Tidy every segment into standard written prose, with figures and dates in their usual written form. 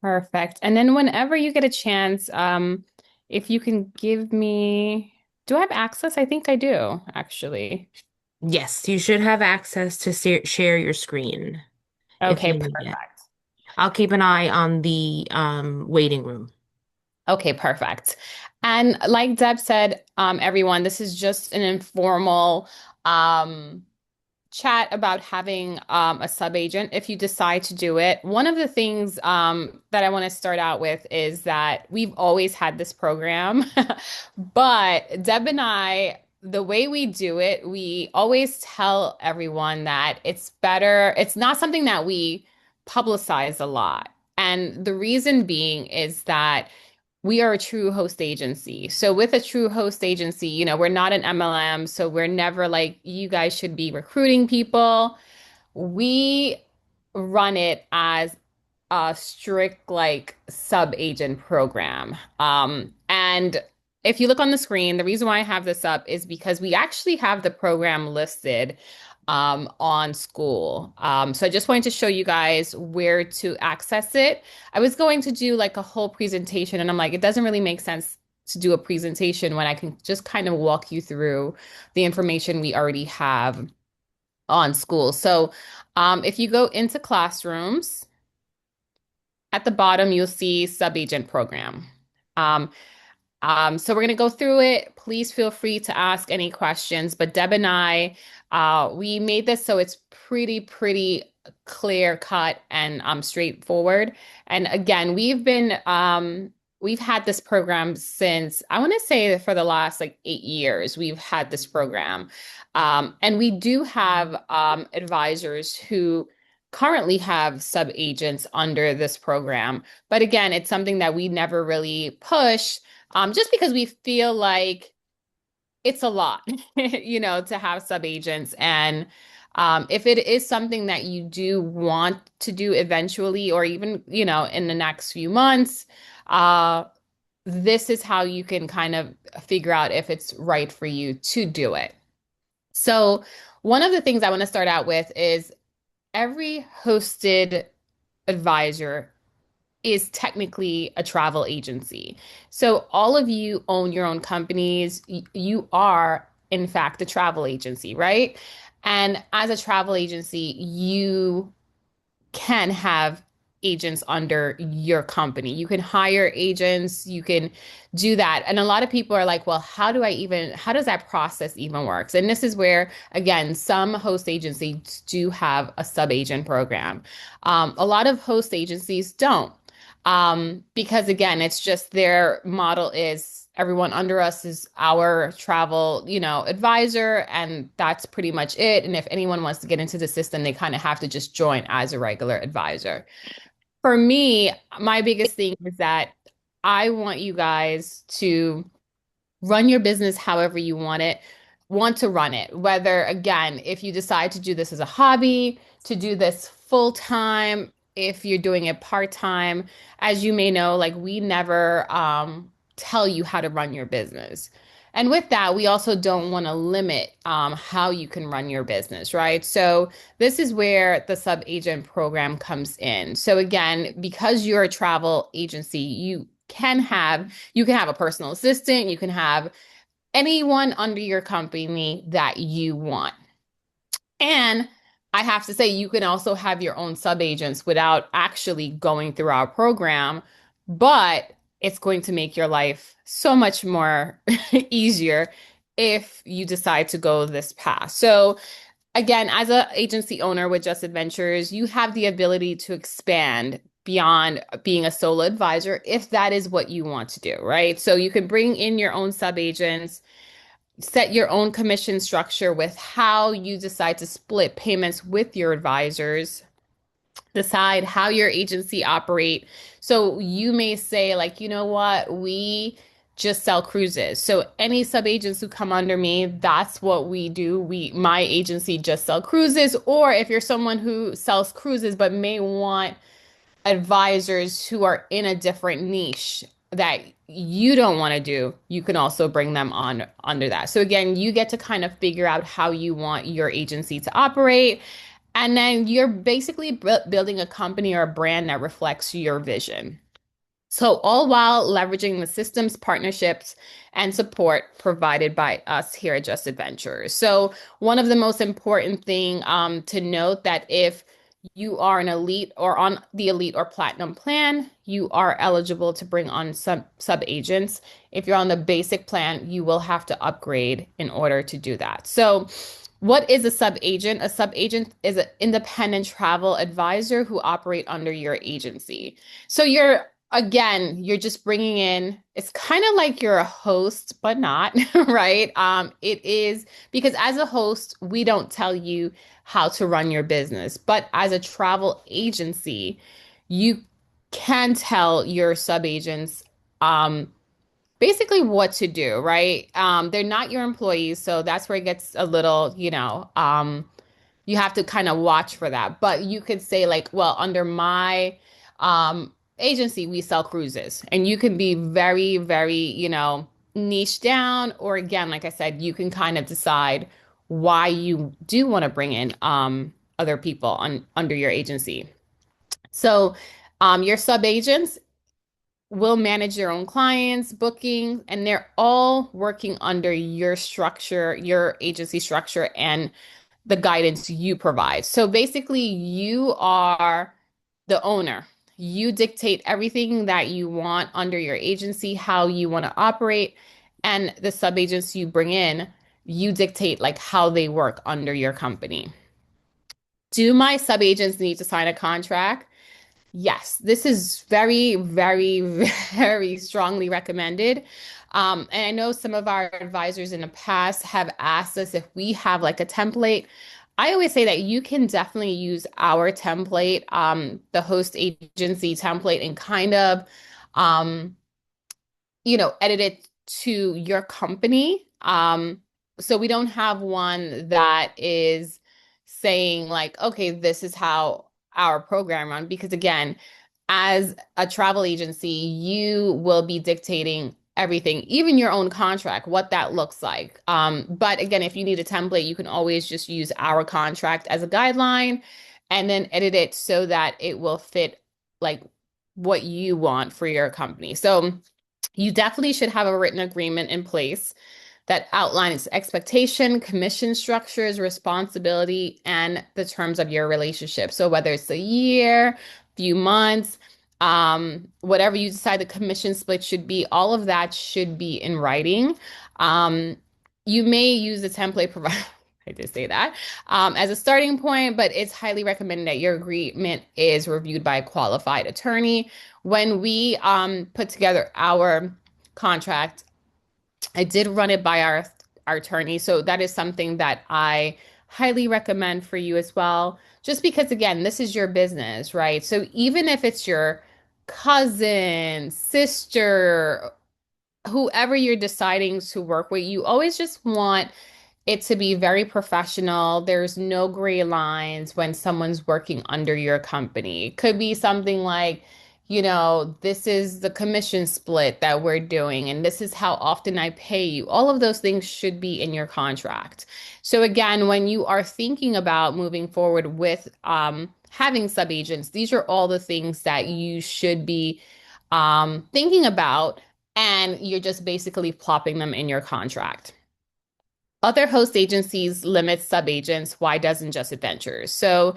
Perfect. And then whenever you get a chance, if you can give me, do I have access? I think I do, actually. Yes, you should have access to share your screen if Okay, you need it. perfect. I'll keep an eye on the waiting room. Okay, perfect. And like Deb said, everyone, this is just an informal um chat about having a sub agent if you decide to do it. One of the things that I want to start out with is that we've always had this program, but Deb and I, the way we do it, we always tell everyone that it's better, it's not something that we publicize a lot. And the reason being is that we are a true host agency. So with a true host agency, we're not an MLM, so we're never like you guys should be recruiting people. We run it as a strict like sub agent program. And if you look on the screen, the reason why I have this up is because we actually have the program listed on School. So I just wanted to show you guys where to access it. I was going to do like a whole presentation, and I'm like, it doesn't really make sense to do a presentation when I can just kind of walk you through the information we already have on School. So if you go into classrooms, at the bottom, you'll see sub-agent program. Um, so we're going to go through it. Please feel free to ask any questions. But Deb and I, we made this so it's pretty clear cut and straightforward. And again, we've had this program since I want to say for the last like 8 years. We've had this program, and we do have advisors who currently have sub agents under this program. But again, it's something that we never really push just because we feel like it's a lot, to have sub agents. And if it is something that you do want to do eventually, or even, in the next few months, uh, this is how you can kind of figure out if it's right for you to do it. So, one of the things I want to start out with is every hosted advisor is technically a travel agency. So all of you own your own companies. You are, in fact, a travel agency, right? And as a travel agency, you can have agents under your company. You can hire agents, you can do that. And a lot of people are like, well, how does that process even works? And this is where, again, some host agencies do have a sub agent program. A lot of host agencies don't. Because again, it's just their model is everyone under us is our travel, advisor, and that's pretty much it. And if anyone wants to get into the system, they kind of have to just join as a regular advisor. For me, my biggest thing is that I want you guys to run your business however you want to run it. Whether, again, if you decide to do this as a hobby, to do this full time, if you're doing it part time, as you may know, like we never tell you how to run your business. And with that, we also don't want to limit how you can run your business, right? So this is where the sub agent program comes in. So again, because you're a travel agency, you can have a personal assistant, you can have anyone under your company that you want. And I have to say, you can also have your own sub agents without actually going through our program, but it's going to make your life so much more easier if you decide to go this path. So, again, as an agency owner with Just Adventures, you have the ability to expand beyond being a solo advisor if that is what you want to do, right? So you can bring in your own sub agents, set your own commission structure with how you decide to split payments with your advisors, decide how your agency operate. So you may say like, you know what, we just sell cruises. So any sub agents who come under me, that's what we do. My agency just sell cruises. Or if you're someone who sells cruises but may want advisors who are in a different niche that you don't want to do, you can also bring them on under that. So again, you get to kind of figure out how you want your agency to operate. And then you're basically building a company or a brand that reflects your vision. So, all while leveraging the systems, partnerships, and support provided by us here at Just Adventures. So, one of the most important thing to note that if you are an elite or on the elite or platinum plan, you are eligible to bring on some sub agents. If you're on the basic plan, you will have to upgrade in order to do that. So, what is a sub agent? A sub agent is an independent travel advisor who operate under your agency. So you're just bringing in, it's kind of like you're a host, but not, right? It is because as a host, we don't tell you how to run your business, but as a travel agency, you can tell your sub agents um, basically what to do, right? They're not your employees, so that's where it gets a little, you have to kind of watch for that. But you could say like, well, under my agency, we sell cruises, and you can be very, very, niche down. Or again, like I said, you can kind of decide why you do want to bring in other people on under your agency. So your sub agents will manage their own clients, booking, and they're all working under your structure, your agency structure, and the guidance you provide. So basically, you are the owner. You dictate everything that you want under your agency, how you want to operate, and the sub agents you bring in, you dictate like how they work under your company. Do my sub agents need to sign a contract? Yes, this is very, very, very strongly recommended. And I know some of our advisors in the past have asked us if we have like a template. I always say that you can definitely use our template, the host agency template, and kind of um, edit it to your company. So we don't have one that is saying like, okay, this is how our program run. Because again, as a travel agency, you will be dictating everything, even your own contract, what that looks like. But again, if you need a template, you can always just use our contract as a guideline and then edit it so that it will fit like what you want for your company. So you definitely should have a written agreement in place that outlines expectation, commission structures, responsibility, and the terms of your relationship. So whether it's a year, few months, whatever you decide the commission split should be, all of that should be in writing. Um, you may use the template provider. I did say that as a starting point, but it's highly recommended that your agreement is reviewed by a qualified attorney. When we put together our contract, I did run it by our attorney, so that is something that I highly recommend for you as well. Just because again, this is your business, right? So even if it's your cousin, sister, whoever you're deciding to work with, you always just want it to be very professional. There's no gray lines when someone's working under your company. It could be something like, this is the commission split that we're doing, and this is how often I pay you. All of those things should be in your contract. So, again, when you are thinking about moving forward with having subagents, these are all the things that you should be thinking about, and you're just basically plopping them in your contract. Other host agencies limit subagents. Why doesn't Just Adventures? So,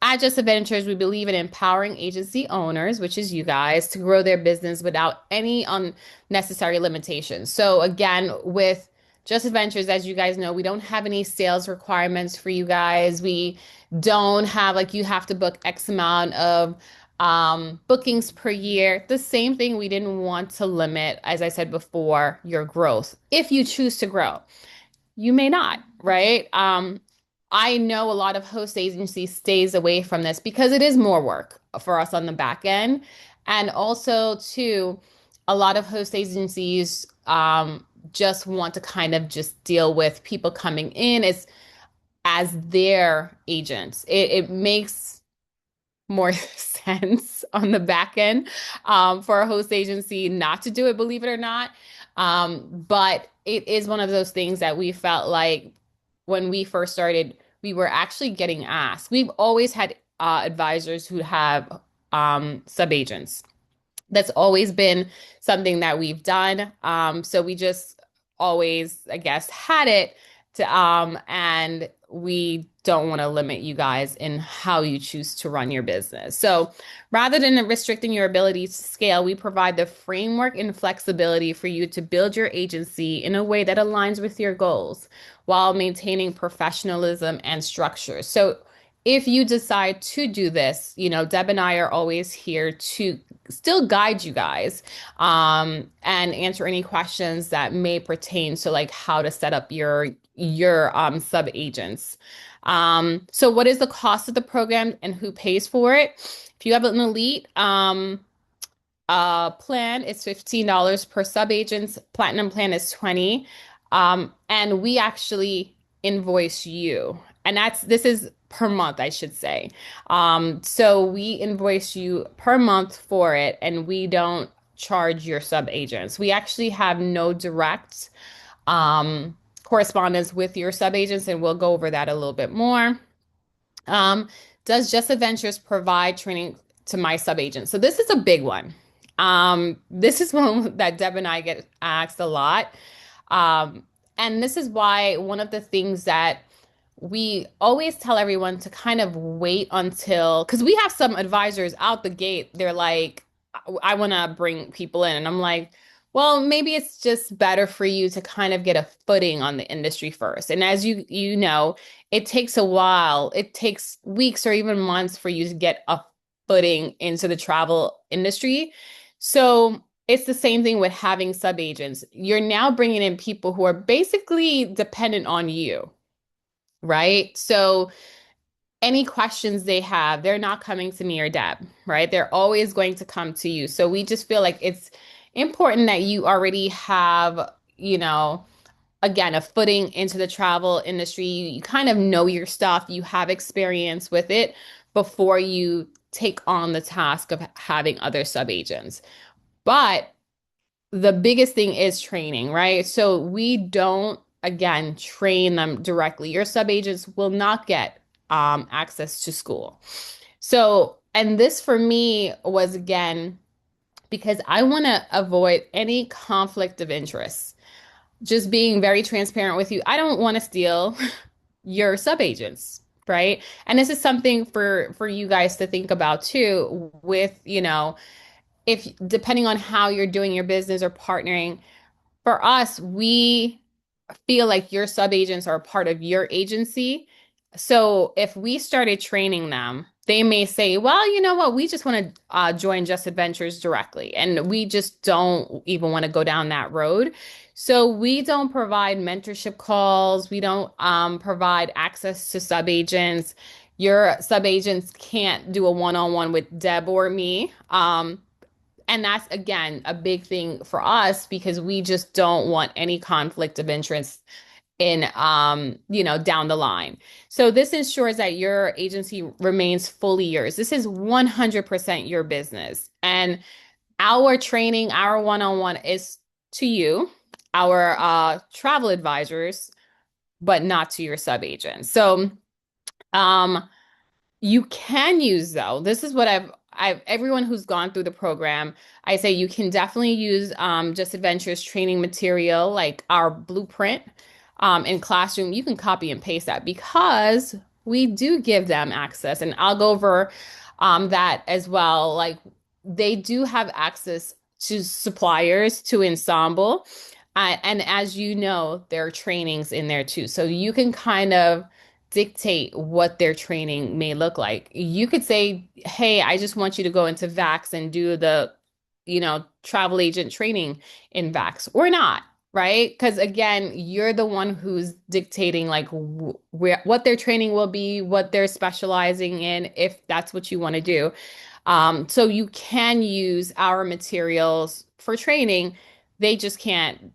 at Just Adventures, we believe in empowering agency owners, which is you guys, to grow their business without any unnecessary limitations. So, again, with Just Adventures, as you guys know, we don't have any sales requirements for you guys. We don't have like you have to book X amount of bookings per year. The same thing, we didn't want to limit, as I said before, your growth if you choose to grow. You may not, right? I know a lot of host agencies stays away from this because it is more work for us on the back end. And also, too, a lot of host agencies just want to kind of just deal with people coming in as their agents. It makes more sense on the back end for a host agency not to do it, believe it or not. But it is one of those things that we felt like when we first started we were actually getting asked. We've always had advisors who have sub-agents. That's always been something that we've done. So we just always, I guess, had it and we don't want to limit you guys in how you choose to run your business. So rather than restricting your ability to scale, we provide the framework and flexibility for you to build your agency in a way that aligns with your goals while maintaining professionalism and structure. So if you decide to do this, Deb and I are always here to still guide you guys and answer any questions that may pertain to like how to set up your sub agents. So what is the cost of the program and who pays for it? If you have an elite plan, it's $15 per sub agent. Platinum plan is 20. And we actually invoice you. And this is per month, I should say. So we invoice you per month for it, and we don't charge your sub agents. We actually have no direct correspondence with your sub agents, and we'll go over that a little bit more. Um, does Just Adventures provide training to my sub agents? So this is a big one. This is one that Deb and I get asked a lot. Um, and this is why one of the things that we always tell everyone to kind of wait until, because we have some advisors out the gate, they're like, I want to bring people in. And I'm like, well, maybe it's just better for you to kind of get a footing on the industry first. And as you know, it takes a while. It takes weeks or even months for you to get a footing into the travel industry. So it's the same thing with having sub agents. You're now bringing in people who are basically dependent on you, right? So any questions they have, they're not coming to me or Deb, right? They're always going to come to you. So we just feel like it's important that you already have, again, a footing into the travel industry. You kind of know your stuff, you have experience with it before you take on the task of having other sub agents. But the biggest thing is training, right? So we don't, again, train them directly. Your sub agents will not get access to school. So, and this for me was again, because I want to avoid any conflict of interest. Just being very transparent with you. I don't want to steal your sub agents, right? And this is something for you guys to think about too with, if depending on how you're doing your business or partnering, for us, we feel like your sub agents are a part of your agency. So if we started training them, they may say, well, you know what, we just want to join Just Adventures directly. And we just don't even want to go down that road. So we don't provide mentorship calls. We don't provide access to sub agents. Your sub agents can't do a one-on-one with Deb or me. And that's again a big thing for us because we just don't want any conflict of interest in down the line. So this ensures that your agency remains fully yours. This is 100% your business. And our training, our one-on-one is to you, our travel advisors, but not to your sub agent. So um you can use though. This is what I've everyone who's gone through the program, I say you can definitely use Just Adventures training material like our blueprint in Classroom. You can copy and paste that because we do give them access, and I'll go over that as well. Like they do have access to suppliers to Ensemble, and as you know, there are trainings in there too, so you can kind of dictate what their training may look like. You could say, hey, I just want you to go into Vax and do the, travel agent training in Vax or not, right? Because again, you're the one who's dictating like what their training will be, what they're specializing in, if that's what you want to do. So you can use our materials for training. They just can't,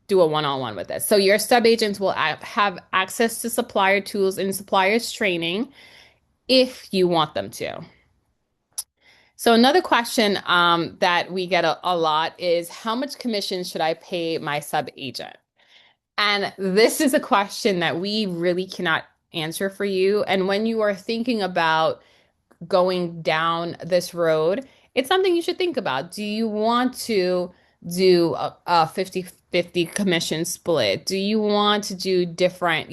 do a one-on-one with us. So your sub agents will have access to supplier tools and suppliers training if you want them to. So another question that we get a lot is how much commission should I pay my sub agent? And this is a question that we really cannot answer for you. And when you are thinking about going down this road, it's something you should think about. Do you want to do a 50-50 commission split? Do you want to do different,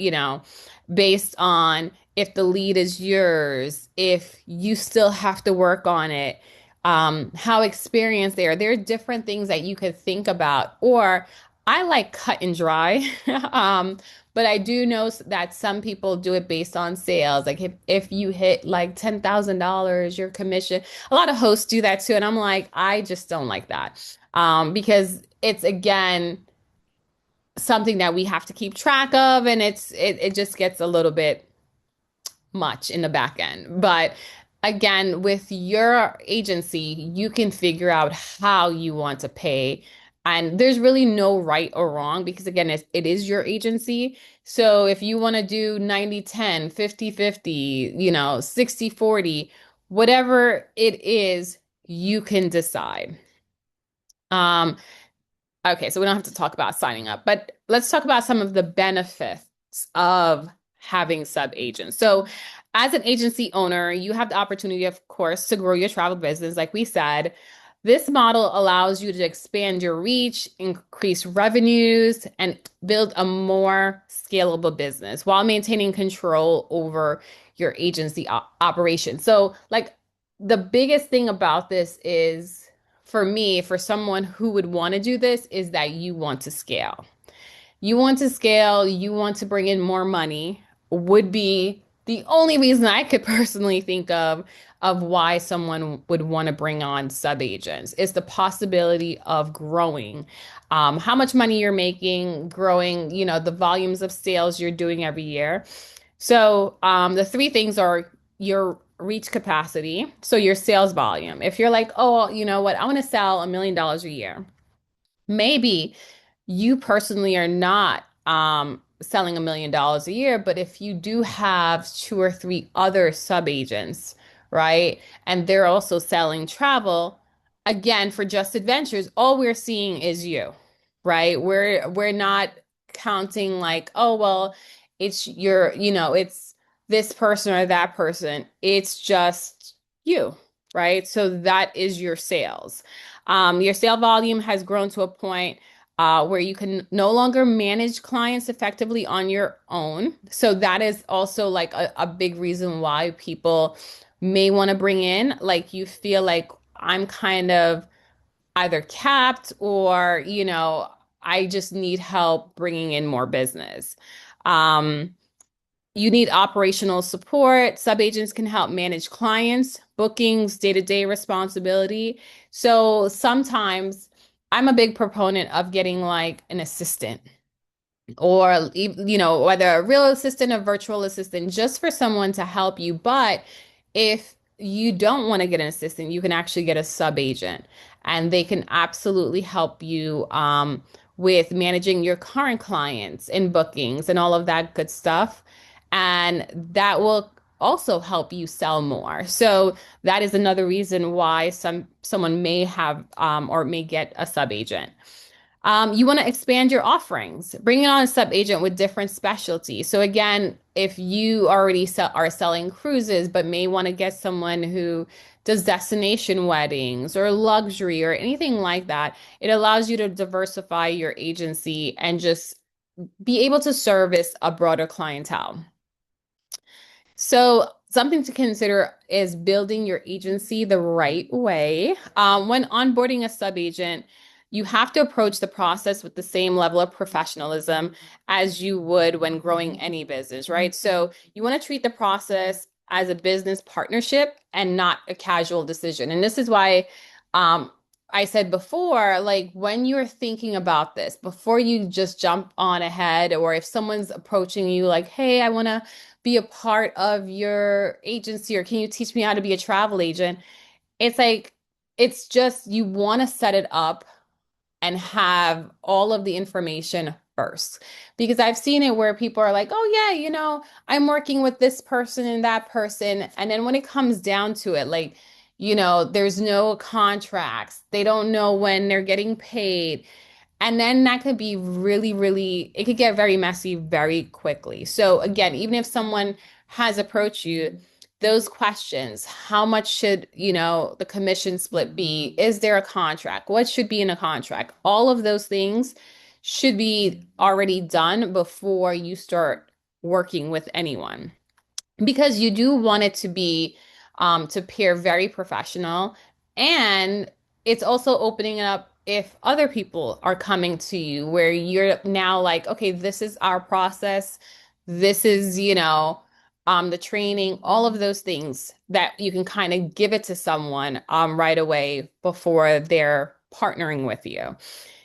based on if the lead is yours, if you still have to work on it, how experienced they are? There are different things that you could think about. Or I like cut and dry. But I do know that some people do it based on sales. Like if you hit like $10,000, your commission, a lot of hosts do that too. And I'm like, I just don't like that. Because it's again something that we have to keep track of, and it just gets a little bit much in the back end. But again, with your agency, you can figure out how you want to pay. And there's really no right or wrong because, again, it is your agency. So if you want to do 90-10, 50-50, 60-40, whatever it is, you can decide. Um, Okay, so we don't have to talk about signing up, but let's talk about some of the benefits of having sub agents. So, as an agency owner, you have the opportunity, of course, to grow your travel business. Like we said, this model allows you to expand your reach, increase revenues, and build a more scalable business while maintaining control over your agency operation. So, like, the biggest thing about this is for me, for someone who would want to do this, is that you want to scale. You want to scale, you want to bring in more money, would be the only reason I could personally think of why someone would want to bring on sub agents is the possibility of growing. How much money you're making, growing, the volumes of sales you're doing every year. So the three things are your reach capacity, so your sales volume. If you're like, oh, you know what, I want to sell $1 million a year, maybe you personally are not selling $1 million a year, but if you do have two or three other sub agents, right, and they're also selling travel, again, for Just Adventures, all we're seeing is you, right? We're not counting like, oh, well, it's it's this person or that person. It's just you, right? So that is your sales. Your sale volume has grown to a point where you can no longer manage clients effectively on your own. So that is also like a big reason why people may want to bring in, like you feel like I'm kind of either capped or, I just need help bringing in more business. Um, you need operational support. Subagents can help manage clients, bookings, day-to-day responsibility. So sometimes I'm a big proponent of getting like an assistant or whether a real assistant or virtual assistant just for someone to help you. But if you don't want to get an assistant, you can actually get a sub agent and they can absolutely help you with managing your current clients and bookings and all of that good stuff, and that will also help you sell more. So that is another reason why someone may have or may get a sub agent. You want to expand your offerings, bring on a sub agent with different specialties. So again, if you already are selling cruises, but may want to get someone who does destination weddings or luxury or anything like that, it allows you to diversify your agency and just be able to service a broader clientele. So, something to consider is building your agency the right way. When onboarding a sub agent, you have to approach the process with the same level of professionalism as you would when growing any business, right? So, you want to treat the process as a business partnership and not a casual decision. And this is why I said before, like when you're thinking about this, before you just jump on ahead, or if someone's approaching you like, hey, I want to be a part of your agency, or can you teach me how to be a travel agent? It's like, it's just you want to set it up and have all of the information first. Because I've seen it where people are like, oh, yeah, I'm working with this person and that person. And then when it comes down to it, like, there's no contracts, they don't know when they're getting paid. And then that could be really, really, it could get very messy very quickly. So again, even if someone has approached you, those questions, how much should, the commission split be? Is there a contract? What should be in a contract? All of those things should be already done before you start working with anyone because you do want it to be to appear very professional, and it's also opening it up if other people are coming to you where you're now like, okay, this is our process, this is the training, all of those things that you can kind of give it to someone right away before they're partnering with you.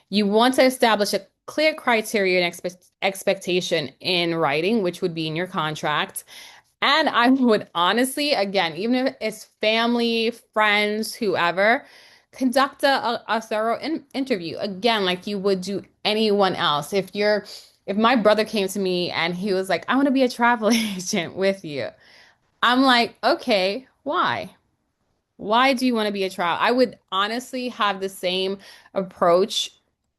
You want to establish a clear criteria and expectation in writing, which would be in your contract. And I would honestly, again, even if it's family, friends, whoever, conduct a thorough interview. Again, like you would do anyone else. If my brother came to me and he was like, I want to be a travel agent with you, I'm like, okay, why? Why do you want to be a trial? I would honestly have the same approach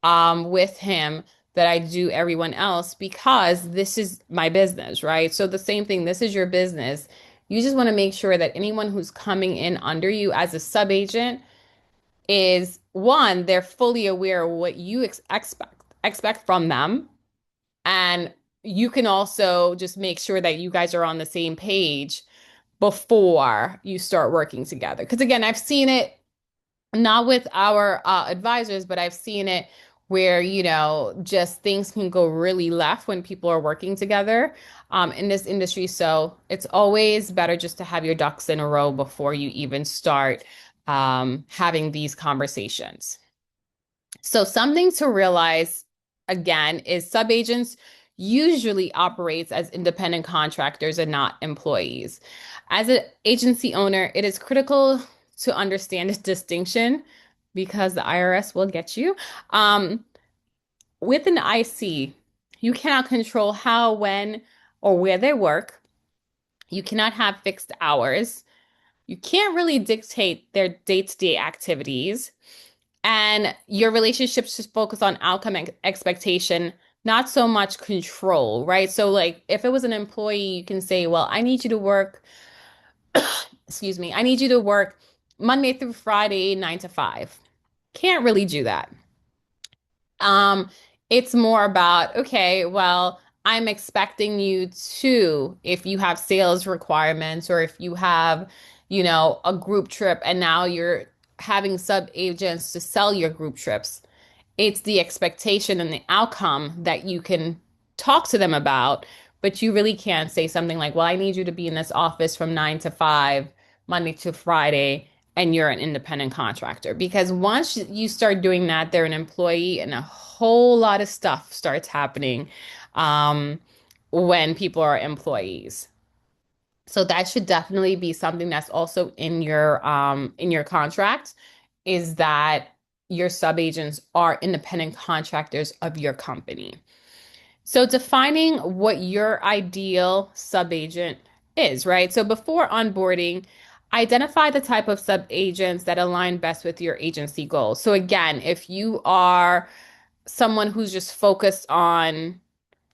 with him that I do everyone else because this is my business, right? So the same thing, this is your business. You just want to make sure that anyone who's coming in under you as a sub agent is one, they're fully aware of what you expect from them. And you can also just make sure that you guys are on the same page before you start working together. Because again, I've seen it not with our advisors, but I've seen it where, just things can go really left when people are working together in this industry. So it's always better just to have your ducks in a row before you even start having these conversations. So something to realize again is subagents usually operates as independent contractors and not employees. As an agency owner, it is critical to understand this distinction because the IRS will get you. Um, with an IC, you cannot control how, when, or where they work. You cannot have fixed hours. You can't really dictate their day-to-day activities. And your relationships should focus on outcome and expectation, not so much control, right? So, like, if it was an employee, you can say, well, I need you to work, excuse me, I need you to work Monday through Friday, 9 to 5. Can't really do that. Um, it's more about, okay, well, I'm expecting you to, if you have sales requirements or if you have, a group trip and now you're having sub agents to sell your group trips, it's the expectation and the outcome that you can talk to them about, but you really can't say something like, well, I need you to be in this office from 9 to 5, Monday to Friday, and you're an independent contractor. Because once you start doing that, they're an employee, and a whole lot of stuff starts happening um, when people are employees. So that should definitely be something that's also in your contract is that your subagents are independent contractors of your company. So defining what your ideal subagent is, right? So before onboarding, identify the type of subagents that align best with your agency goals. So again, if you are someone who's just focused on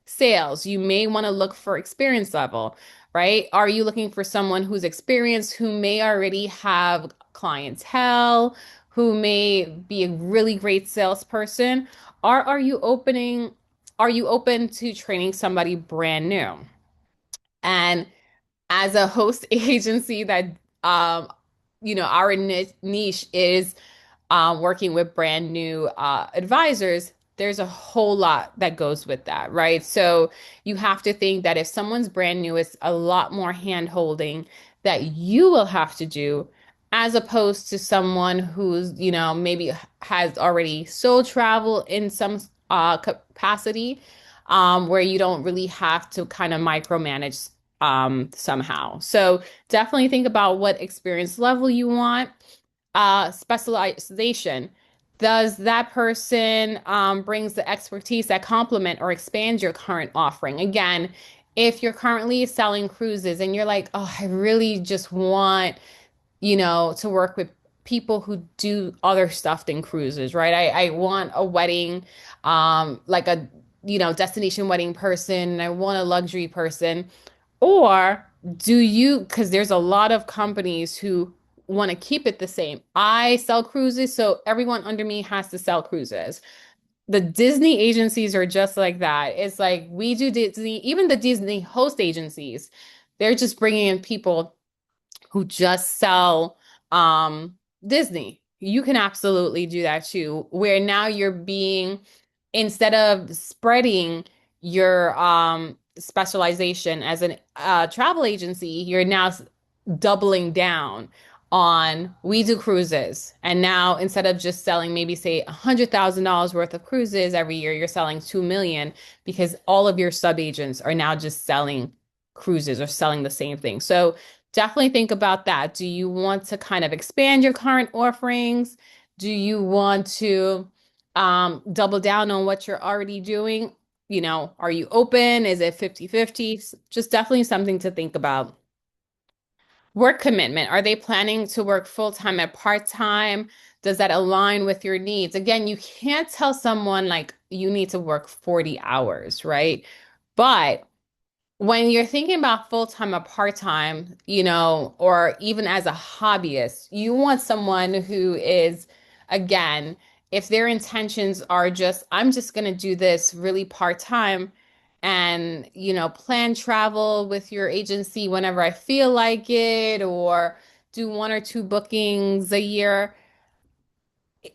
sales, you may want to look for experience level, right? Are you looking for someone who's experienced, who may already have clientele, who may be a really great salesperson? Or are you open to training somebody brand new? And as a host agency that um our niche is working with brand new advisors, there's a whole lot that goes with that, right? So you have to think that if someone's brand new, it's a lot more hand holding that you will have to do as opposed to someone who's, maybe has already soul travel in some capacity, where you don't really have to kind of micromanage somehow. So definitely think about what experience level you want. Specialization. Does that person brings the expertise that complement or expand your current offering? Again, if you're currently selling cruises and you're like, oh, I really just want, to work with people who do other stuff than cruises, right? I want a wedding, like a, destination wedding person. I want a luxury person. Or do you, because there's a lot of companies who want to keep it the same. I sell cruises, so everyone under me has to sell cruises. The Disney agencies are just like that. It's like we do Disney, even the Disney host agencies, they're just bringing in people who just sell Disney. You can absolutely do that too, where now you're being, instead of spreading your specialization as an travel agency, you're now doubling down on we do cruises. And now instead of just selling maybe say $100,000 worth of cruises every year, you're selling 2 million because all of your sub agents are now just selling cruises or selling the same thing. So definitely think about that. Do you want to kind of expand your current offerings? Do you want to double down on what you're already doing? Are you open? Is it 50-50? Just definitely something to think about. Work commitment. Are they planning to work full-time at part-time? Does that align with your needs? Again, you can't tell someone like you need to work 40 hours, right? But when you're thinking about full-time or part-time, or even as a hobbyist, you want someone who is, again, if their intentions are just, I'm just going to do this really part-time and, plan travel with your agency whenever I feel like it, or do one or two bookings a year,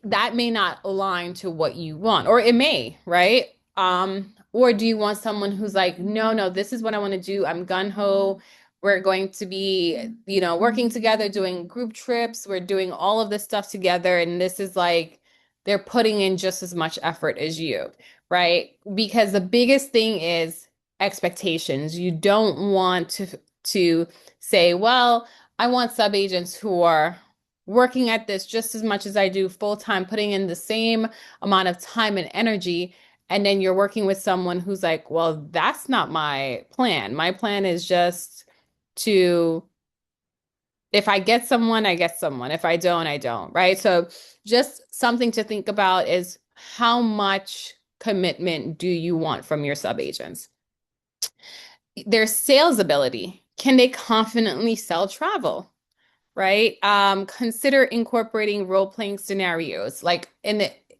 that may not align to what you want, or it may, right? Or do you want someone who's like, no, no, this is what I want to do. I'm gun ho. We're going to be, working together, doing group trips. We're doing all of this stuff together. And this is like, they're putting in just as much effort as you, right? Because the biggest thing is expectations. You don't want to say, well, I want sub agents who are working at this just as much as I do full time, putting in the same amount of time and energy. And then you're working with someone who's like, well, that's not my plan. My plan is just to, if I get someone, I get someone. If I don't, I don't, right? So just something to think about is how much commitment do you want from your sub agents? Their sales ability. Can they confidently sell travel? Right? Consider incorporating role-playing scenarios, like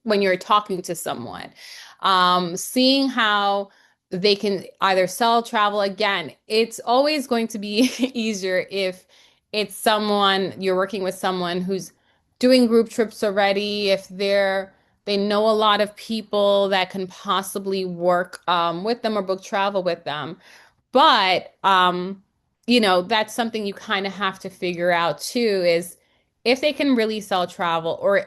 when you're talking to someone, seeing how they can either sell travel. Again, it's always going to be easier if it's someone you're working with someone who's doing group trips already, if they know a lot of people that can possibly work with them or book travel with them. But that's something you kind of have to figure out too, is if they can really sell travel, or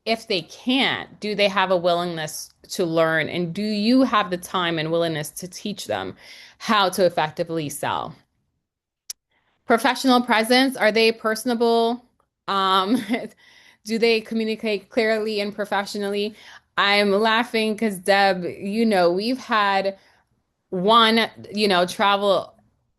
if they can't, do they have a willingness to learn? And do you have the time and willingness to teach them how to effectively sell? Professional presence, are they personable? Um, do they communicate clearly and professionally? I'm laughing because Deb, we've had one, travel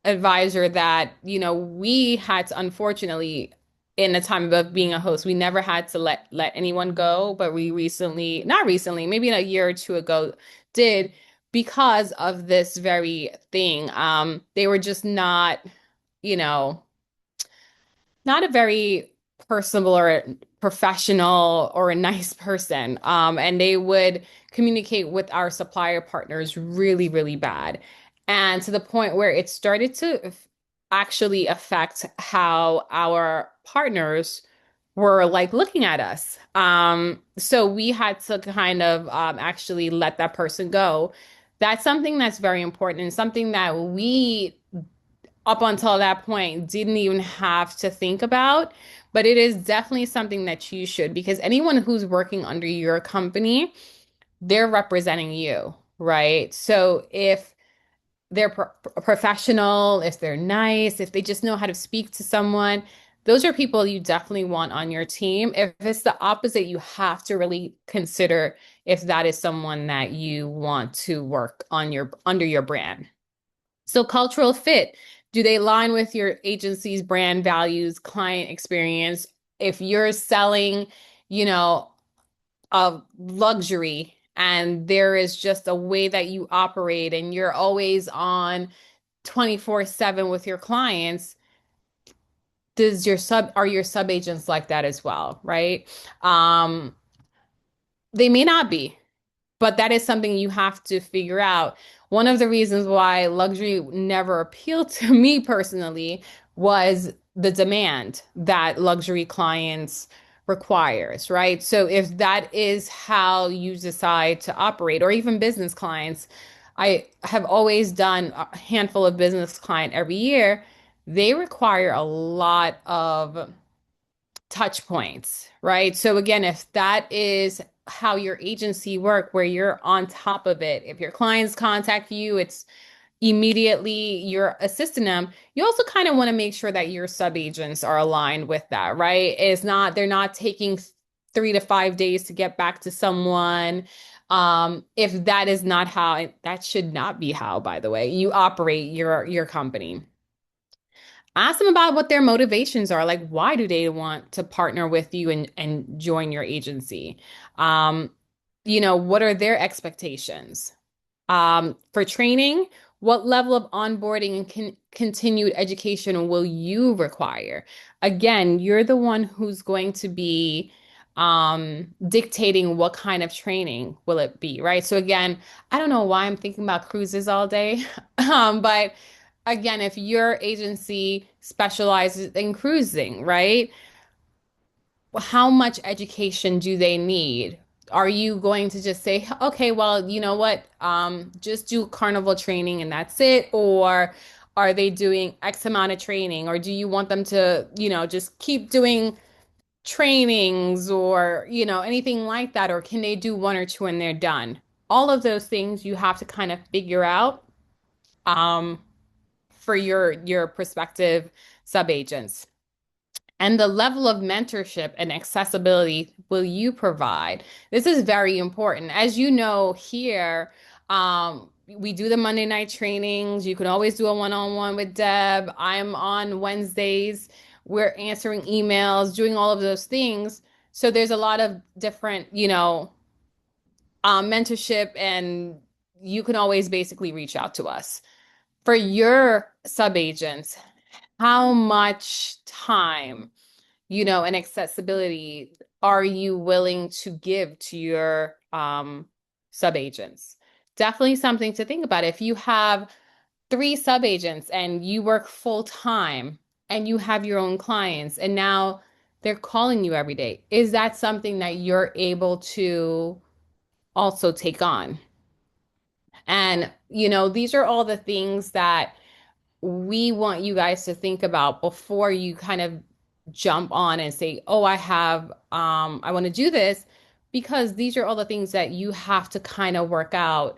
advisor that, we had to, unfortunately, in the time of being a host, we never had to let anyone go, but we recently, not recently, maybe a year or two ago, did, because of this very thing. They were just not, you know, not a very personable or professional or a nice person. And they would communicate with our supplier partners really, really bad. And to the point where it started to actually affect how our partners were like looking at us. So we had to kind of actually let that person go. That's something that's very important, and something that we up until that point didn't even have to think about, but it is definitely something that you should, because anyone who's working under your company, they're representing you, right? So if they're professional, if they're nice, if they just know how to speak to someone, those are people you definitely want on your team. If it's the opposite, you have to really consider if that is someone that you want to work on your under your brand. So cultural fit, do they align with your agency's brand values, client experience? if you're selling, you know, a luxury and there is just a way that you operate and you're always on 24/7 with your clients, does your sub are your sub agents like that as well, right? Um, they may not be. But that is something you have to figure out. One of the reasons why luxury never appealed to me personally was the demand that luxury clients requires, right? So if that is how you decide to operate, or even business clients, I have always done a handful of business client every year. They require a lot of touch points, right? So again, if that is how your agency work, where you're on top of it, if your clients contact you, it's immediately you're assisting them. You also kind of want to make sure that your sub agents are aligned with that, right? It's not, they're not taking 3 to 5 days to get back to someone. If that is not how, that should not be how, by the way, you operate your company. Ask them about what their motivations are. Like, why do they want to partner with you and join your agency? Um, what are their expectations? For training, what level of onboarding and continued education will you require? Again, you're the one who's going to be dictating what kind of training will it be, right? So again, I don't know why I'm thinking about cruises all day, but again, if your agency specializes in cruising, right? How much education do they need? Are you going to just say, okay, well, you know what? Just do carnival training and that's it? Or are they doing X amount of training? Or do you want them to, just keep doing trainings or, anything like that? Or can they do one or two and they're done? All of those things you have to kind of figure out um, for your prospective sub agents. And the level of mentorship and accessibility will you provide? This is very important. As you know, here, we do the Monday night trainings. You can always do a one-on-one with Deb. I'm on Wednesdays. We're answering emails, doing all of those things. So there's a lot of different, mentorship, and you can always basically reach out to us. For your sub agents, how much time? And accessibility are you willing to give to your sub agents? Definitely something to think about. If you have three sub agents and you work full time and you have your own clients and now they're calling you every day, is that something that you're able to also take on? And, these are all the things that we want you guys to think about before you kind of jump on and say, "Oh, I want to do this," because these are all the things that you have to kind of work out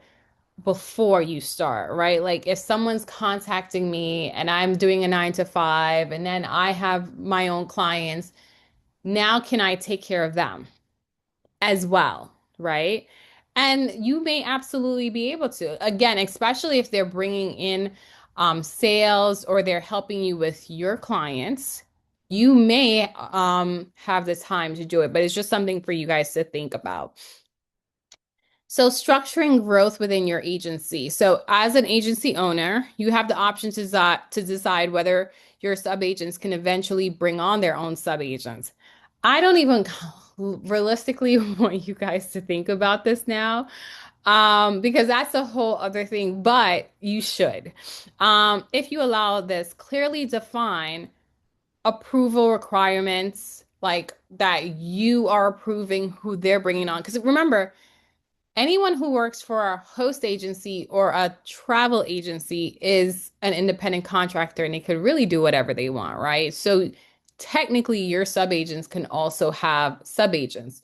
before you start, right? Like if someone's contacting me and I'm doing a 9 to 5 and then I have my own clients, now can I take care of them as well, right? And you may absolutely be able to. Again, especially if they're bringing in sales or they're helping you with your clients, you may have the time to do it, but it's just something for you guys to think about. So, structuring growth within your agency. So, as an agency owner, you have the option to decide whether your sub agents can eventually bring on their own sub agents. I don't even realistically want you guys to think about this now, because that's a whole other thing, but you should. If you allow this, clearly define approval requirements like that you are approving who they're bringing on. Because remember, anyone who works for a host agency or a travel agency is an independent contractor and they could really do whatever they want, right? So technically, your subagents can also have subagents,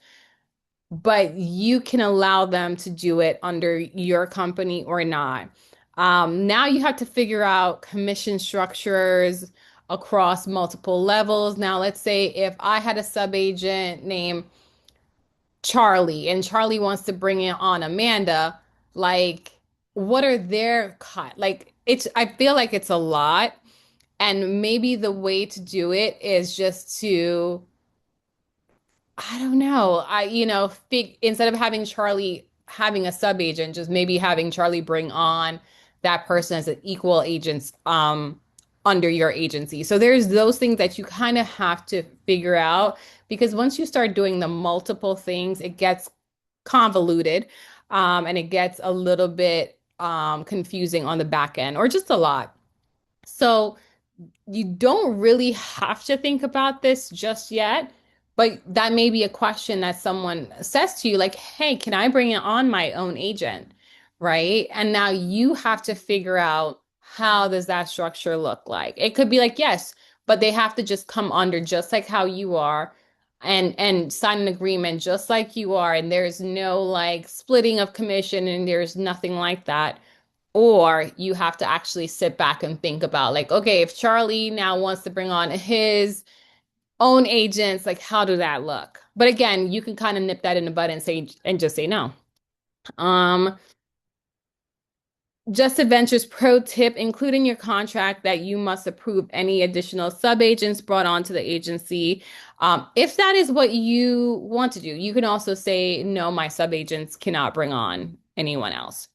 but you can allow them to do it under your company or not. Now you have to figure out commission structures across multiple levels. Now, let's say if I had a subagent named Charlie and Charlie wants to bring in on Amanda, like what are their cut? Like I feel like it's a lot. And maybe the way to do it is just to I don't know. Instead of having Charlie having a sub agent, just maybe having Charlie bring on that person as an equal agent under your agency. So there's those things that you kind of have to figure out because once you start doing the multiple things, it gets convoluted and it gets a little bit confusing on the back end or just a lot. So you don't really have to think about this just yet, but that may be a question that someone says to you, like, hey, can I bring on my own agent? Right. And now you have to figure out how does that structure look like? It could be like, yes, but they have to just come under just like how you are and sign an agreement just like you are. And there's no like splitting of commission and there's nothing like that. Or you have to actually sit back and think about, like, okay, if Charlie now wants to bring on his own agents, like, how do that look? But again, you can kind of nip that in the bud and say, and just say no. Um, Just Adventures pro tip, include in your contract that you must approve any additional sub-agents brought onto the agency. If that is what you want to do, you can also say, no, my sub-agents cannot bring on anyone else.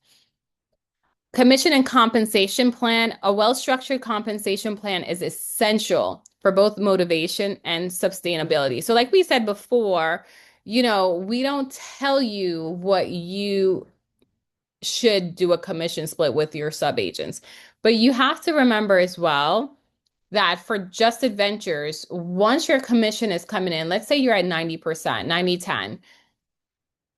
Commission and compensation plan. A well-structured compensation plan is essential for both motivation and sustainability. So, like we said before, we don't tell you what you should do a commission split with your sub agents, but you have to remember as well that for Just Adventures, once your commission is coming in, let's say you're at 90%, 90/10,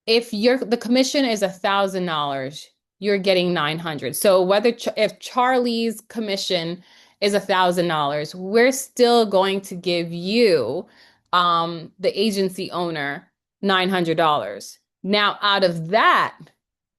if the commission is $1,000, you're getting 900. So if Charlie's commission is $1,000, we're still going to give you the agency owner $900. Now, out of that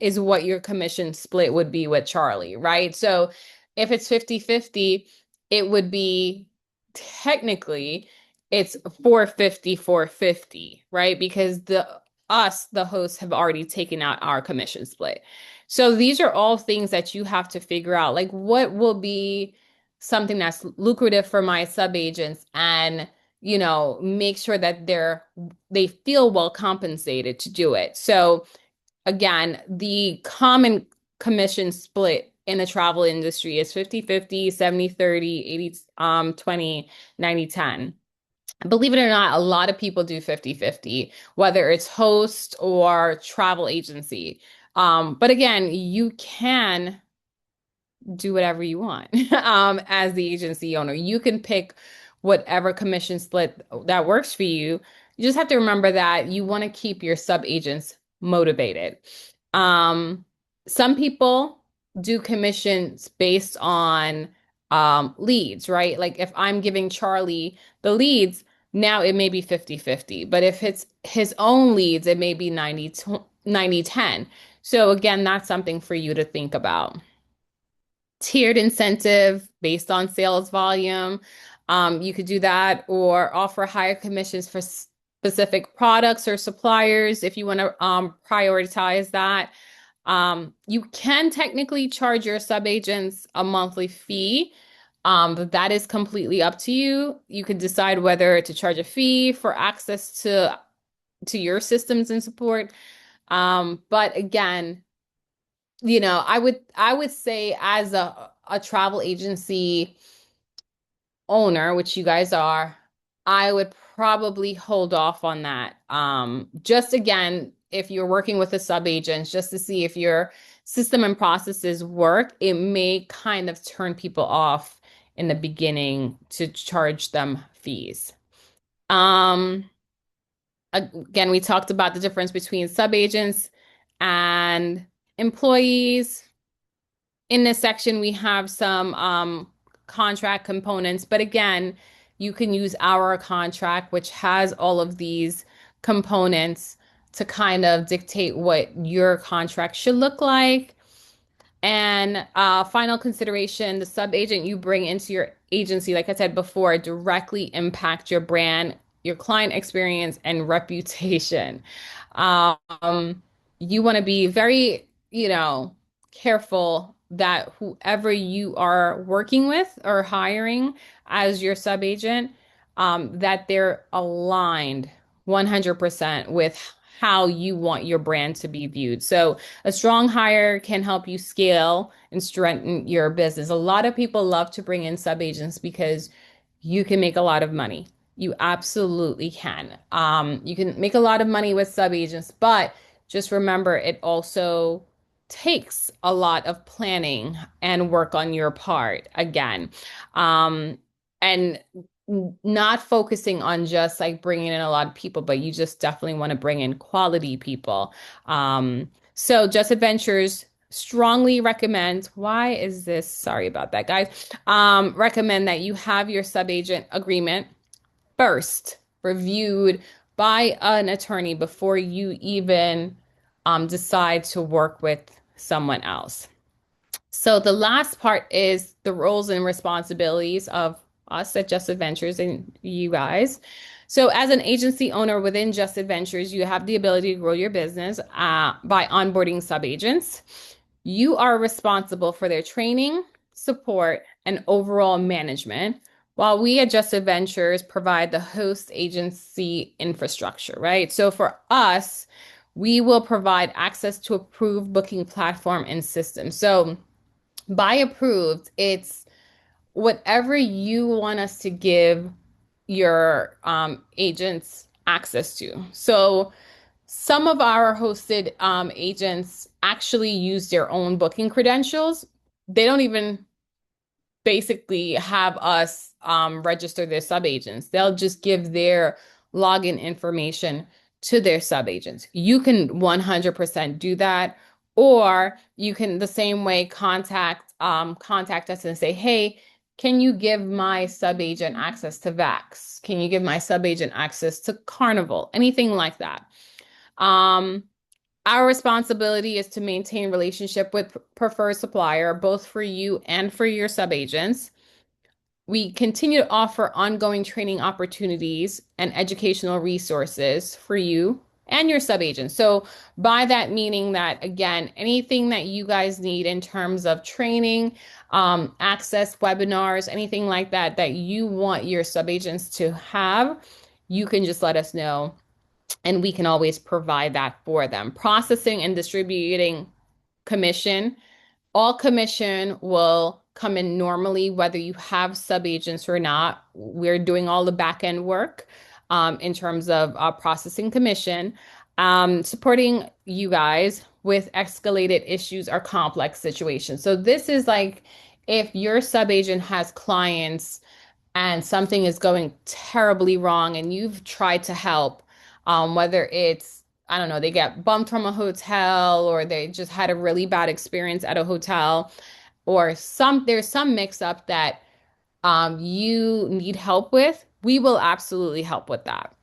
is what your commission split would be with Charlie, right? So if it's 50/50, it would be technically it's 450, 450, right? Because the hosts, have already taken out our commission split. So these are all things that you have to figure out. Like, what will be something that's lucrative for my sub agents and, make sure that they feel well compensated to do it. So again, the common commission split in the travel industry is 50/50, 70/30, 80 20, 90/10. Believe it or not, a lot of people do 50/50, whether it's host or travel agency. But again, you can do whatever you want as the agency owner. You can pick whatever commission split that works for you. You just have to remember that you want to keep your sub agents motivated. Um, some people do commissions based on leads, right? Like if I'm giving Charlie the leads, now it may be 50/50. But if it's his own leads, it may be 90/10. So again, that's something for you to think about. Tiered incentive based on sales volume. You could do that or offer higher commissions for specific products or suppliers if you want to prioritize that. You can technically charge your subagents a monthly fee, but that is completely up to you. You could decide whether to charge a fee for access to your systems and support. But again, I would say as a travel agency owner, which you guys are, I would probably hold off on that. Just again, if you're working with a sub agent, just to see if your system and processes work, it may kind of turn people off in the beginning to charge them fees. Um, Again, we talked about the difference between sub agents and employees. In this section, we have some contract components, but again, you can use our contract, which has all of these components to kind of dictate what your contract should look like. And final consideration, the sub agent you bring into your agency, like I said before, directly impact your brand, your client experience, and reputation. You want to be very, careful that whoever you are working with or hiring as your sub agent, that they're aligned 100% with how you want your brand to be viewed. So a strong hire can help you scale and strengthen your business. A lot of people love to bring in sub agents because you can make a lot of money. You absolutely can. You can make a lot of money with sub agents, but just remember it also takes a lot of planning and work on your part again. And not focusing on just like bringing in a lot of people, but you just definitely want to bring in quality people. So Just Adventures strongly recommend, why is this? Sorry about that, guys. Recommend that you have your sub-agent agreement first reviewed by an attorney before you even decide to work with someone else. So the last part is the roles and responsibilities of us at Just Adventures and you guys. So as an agency owner within Just Adventures, you have the ability to grow your business by onboarding sub-agents. You are responsible for their training, support, and overall management, while we at Just Adventures provide the host agency infrastructure, right? So for us, we will provide access to approved booking platform and system. So by approved, it's whatever you want us to give your agents access to. So some of our hosted agents actually use their own booking credentials. They don't even basically have us register their subagents. They'll just give their login information to their subagents. You can 100% do that, or you can the same way contact us and say, hey, can you give my subagent access to Vax? Can you give my subagent access to Carnival? Anything like that. Um, our responsibility is to maintain relationship with preferred supplier, both for you and for your subagents. We continue to offer ongoing training opportunities and educational resources for you and your subagents. So, by that meaning that, again, anything that you guys need in terms of training, access, webinars, anything like that, that you want your subagents to have, you can just let us know and we can always provide that for them. Processing and distributing commission, all commission will come in normally, whether you have subagents or not. We're doing all the back end work in terms of processing commission, supporting you guys with escalated issues or complex situations. So this is like if your subagent has clients and something is going terribly wrong and you've tried to help, whether it's, I don't know, they get bumped from a hotel or they just had a really bad experience at a hotel or there's some mix up that you need help with, we will absolutely help with that.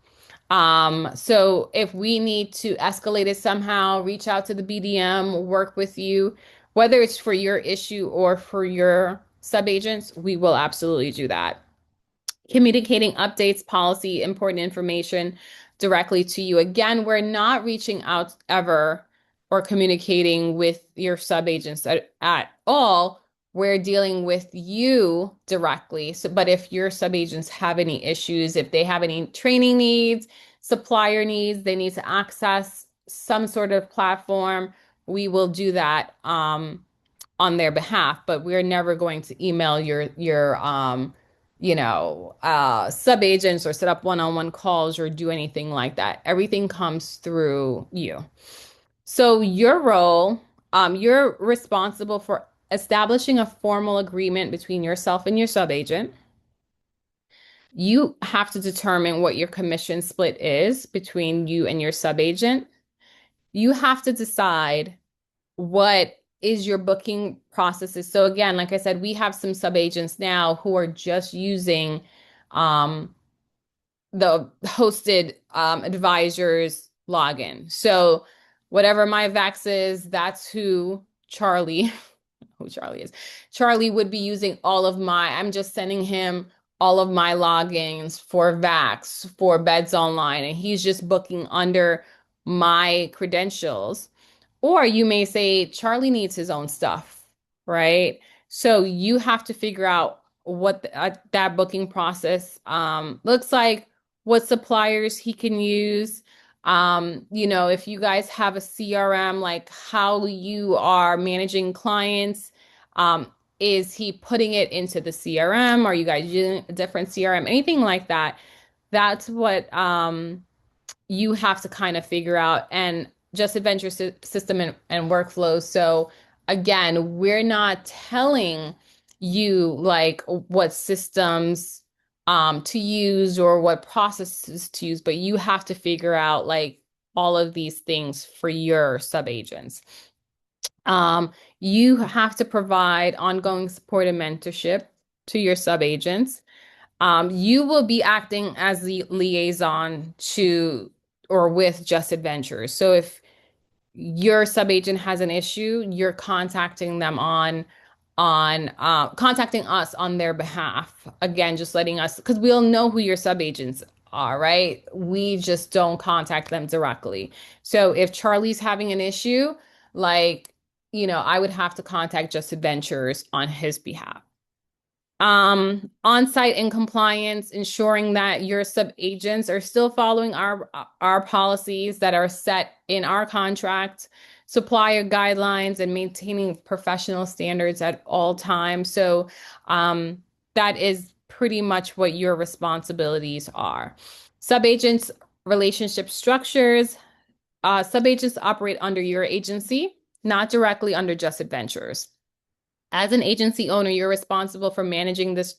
So if we need to escalate it somehow, reach out to the BDM, work with you, whether it's for your issue or for your subagents, we will absolutely do that. Communicating updates, policy, important information directly to you. Again, we're not reaching out ever or communicating with your subagents at all. We're dealing with you directly. So, but if your subagents have any issues, if they have any training needs, supplier needs, they need to access some sort of platform, we will do that on their behalf. But we're never going to email your sub agents or set up one-on-one calls or do anything like that. Everything comes through you. So your role, you're responsible for establishing a formal agreement between yourself and your sub agent. You have to determine what your commission split is between you and your sub agent. You have to decide what is your booking processes. So again, like I said, we have some sub agents now who are just using um, the hosted advisors login. So whatever my Vax is, that's who Charlie, who Charlie is. Charlie would be using all of I'm just sending him all of my logins for Vax, for Beds Online, and he's just booking under my credentials. Or you may say Charlie needs his own stuff, right? So you have to figure out what that booking process looks like, what suppliers he can use. If you guys have a CRM, like how you are managing clients, um, is he putting it into the CRM? Are you guys using a different CRM? Anything like that. That's what you have to kind of figure out. And just adventure system and workflows. So again, we're not telling you like what systems to use or what processes to use, but you have to figure out like all of these things for your subagents. You have to provide ongoing support and mentorship to your subagents. You will be acting as the liaison to or with Just Adventures. So if your subagent has an issue, you're contacting them on contacting us on their behalf. Again, just letting us, because we'll know who your subagents are, right? We just don't contact them directly. So if Charlie's having an issue, like, I would have to contact Just Adventures on his behalf. On-site and compliance, ensuring that your sub-agents are still following our policies that are set in our contract, supplier guidelines, and maintaining professional standards at all times. So, that is pretty much what your responsibilities are. Sub-agents relationship structures. Sub-agents operate under your agency, not directly under Just Adventures. As an agency owner, you're responsible for managing this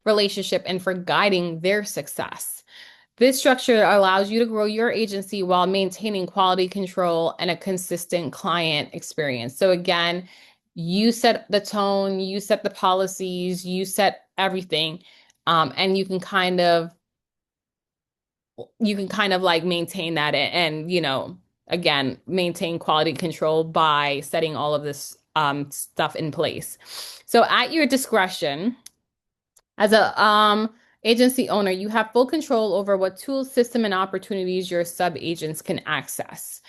relationship and for guiding their success. This structure allows you to grow your agency while maintaining quality control and a consistent client experience. So again, you set the tone, you set the policies, you set everything, and you can kind of like maintain that and again maintain quality control by setting all of this stuff in place. So at your discretion, as a agency owner, you have full control over what tools, system, and opportunities your sub agents can access.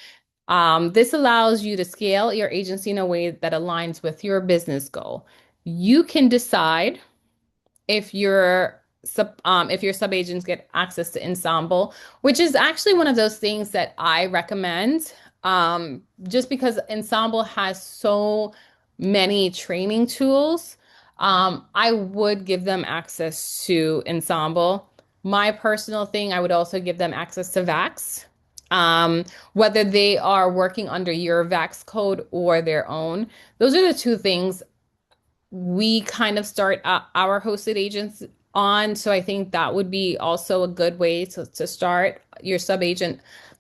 This allows you to scale your agency in a way that aligns with your business goal. You can decide if your sub agents get access to Ensemble, which is actually one of those things that I recommend, just because Ensemble has so many training tools. I would give them access to Ensemble. My personal thing, I would also give them access to Vax. Whether they are working under your Vax code or their own. Those are the two things we kind of start our hosted agents on. So I think that would be also a good way to start your sub agent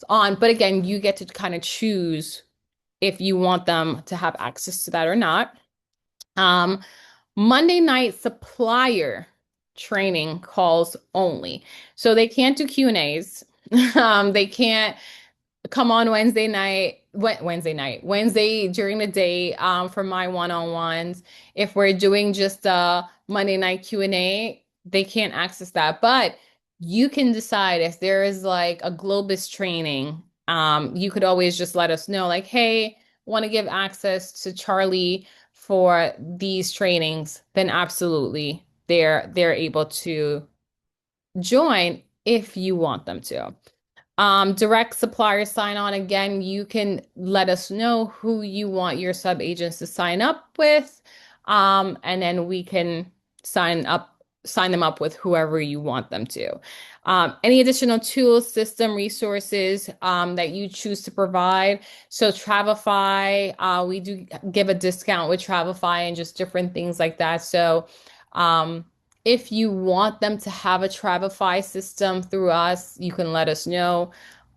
on. But again, you get to kind of choose if you want them to have access to that or not. Um, Monday night supplier training calls only. So they can't do Q&As. They can't come on Wednesday during the day for my one-on-ones. If we're doing just a Monday night Q&A, they can't access that. But you can decide if there is like a Globus training, you could always just let us know, like, hey, want to give access to Charlie for these trainings, then absolutely they're able to join if you want them to. Direct supplier sign on. Again, you can let us know who you want your sub agents to sign up with. And then we can sign them up with whoever you want them to. Any additional tools, system resources that you choose to provide. So Travefy, we do give a discount with Travefy and just different things like that. So if you want them to have a Travefy system through us, you can let us know.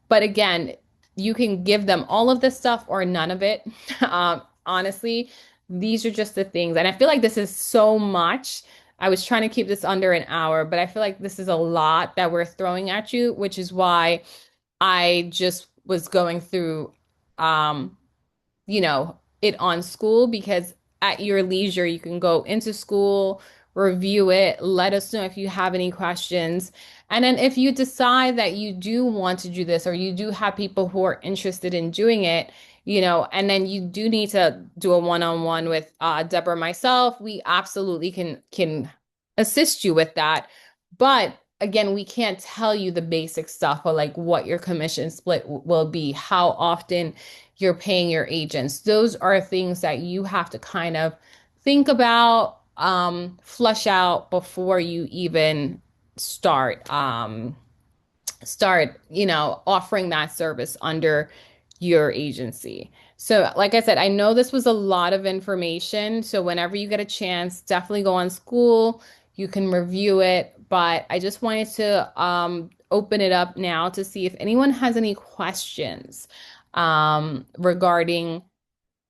But again, you can give them all of this stuff or none of it. Honestly, these are just the things. And I feel like this is so much. I was trying to keep this under an hour, but I feel like this is a lot that we're throwing at you, which is why I just was going through it on school, because at your leisure, you can go into school, review it, let us know if you have any questions. And then if you decide that you do want to do this, or you do have people who are interested in doing it, and then you do need to do a one-on-one with Deborah, myself, we absolutely can assist you with that. But again, we can't tell you the basic stuff or like what your commission split will be, how often you're paying your agents. Those are things that you have to kind of think about, flush out before you even start. Start, offering that service under your agency. So, like I said, I know this was a lot of information. So, whenever you get a chance, definitely go on school. You can review it. But I just wanted to open it up now to see if anyone has any questions regarding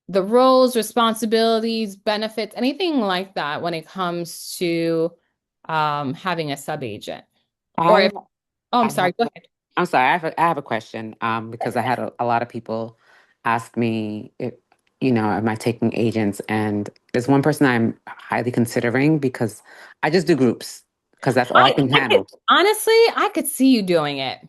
the roles, responsibilities, benefits, anything like that when it comes to having a sub agent. Or I if, oh, I'm I have sorry, go ahead. I'm sorry, I have a question because I had a lot of people ask me if am I taking agents, and there's one person I'm highly considering because I just do groups because that's all I can I could handle. honestly, I could see you doing it.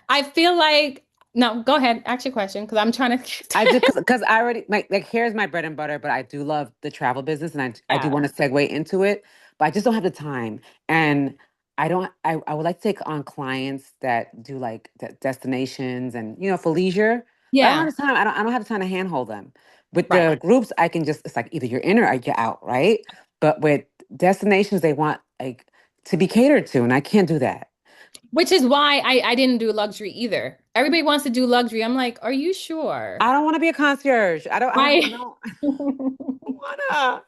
I feel like, no, go ahead, ask your question because I'm trying I to. just because I already like here's my bread and butter, but I do love the travel business and I do Yeah. want to segue into it, but I just don't have the time. And I would like to take on clients that do like destinations and for leisure, but I don't Yeah. have the time. I don't have the time to handhold them. With Right. the groups, I can just it's like either you're in or you're out, right? But with destinations, they want like to be catered to, and I can't do that. Which is why I didn't do luxury either. Everybody wants to do luxury. I'm like, are you sure? I don't want to be a concierge. I Right. don't wanna.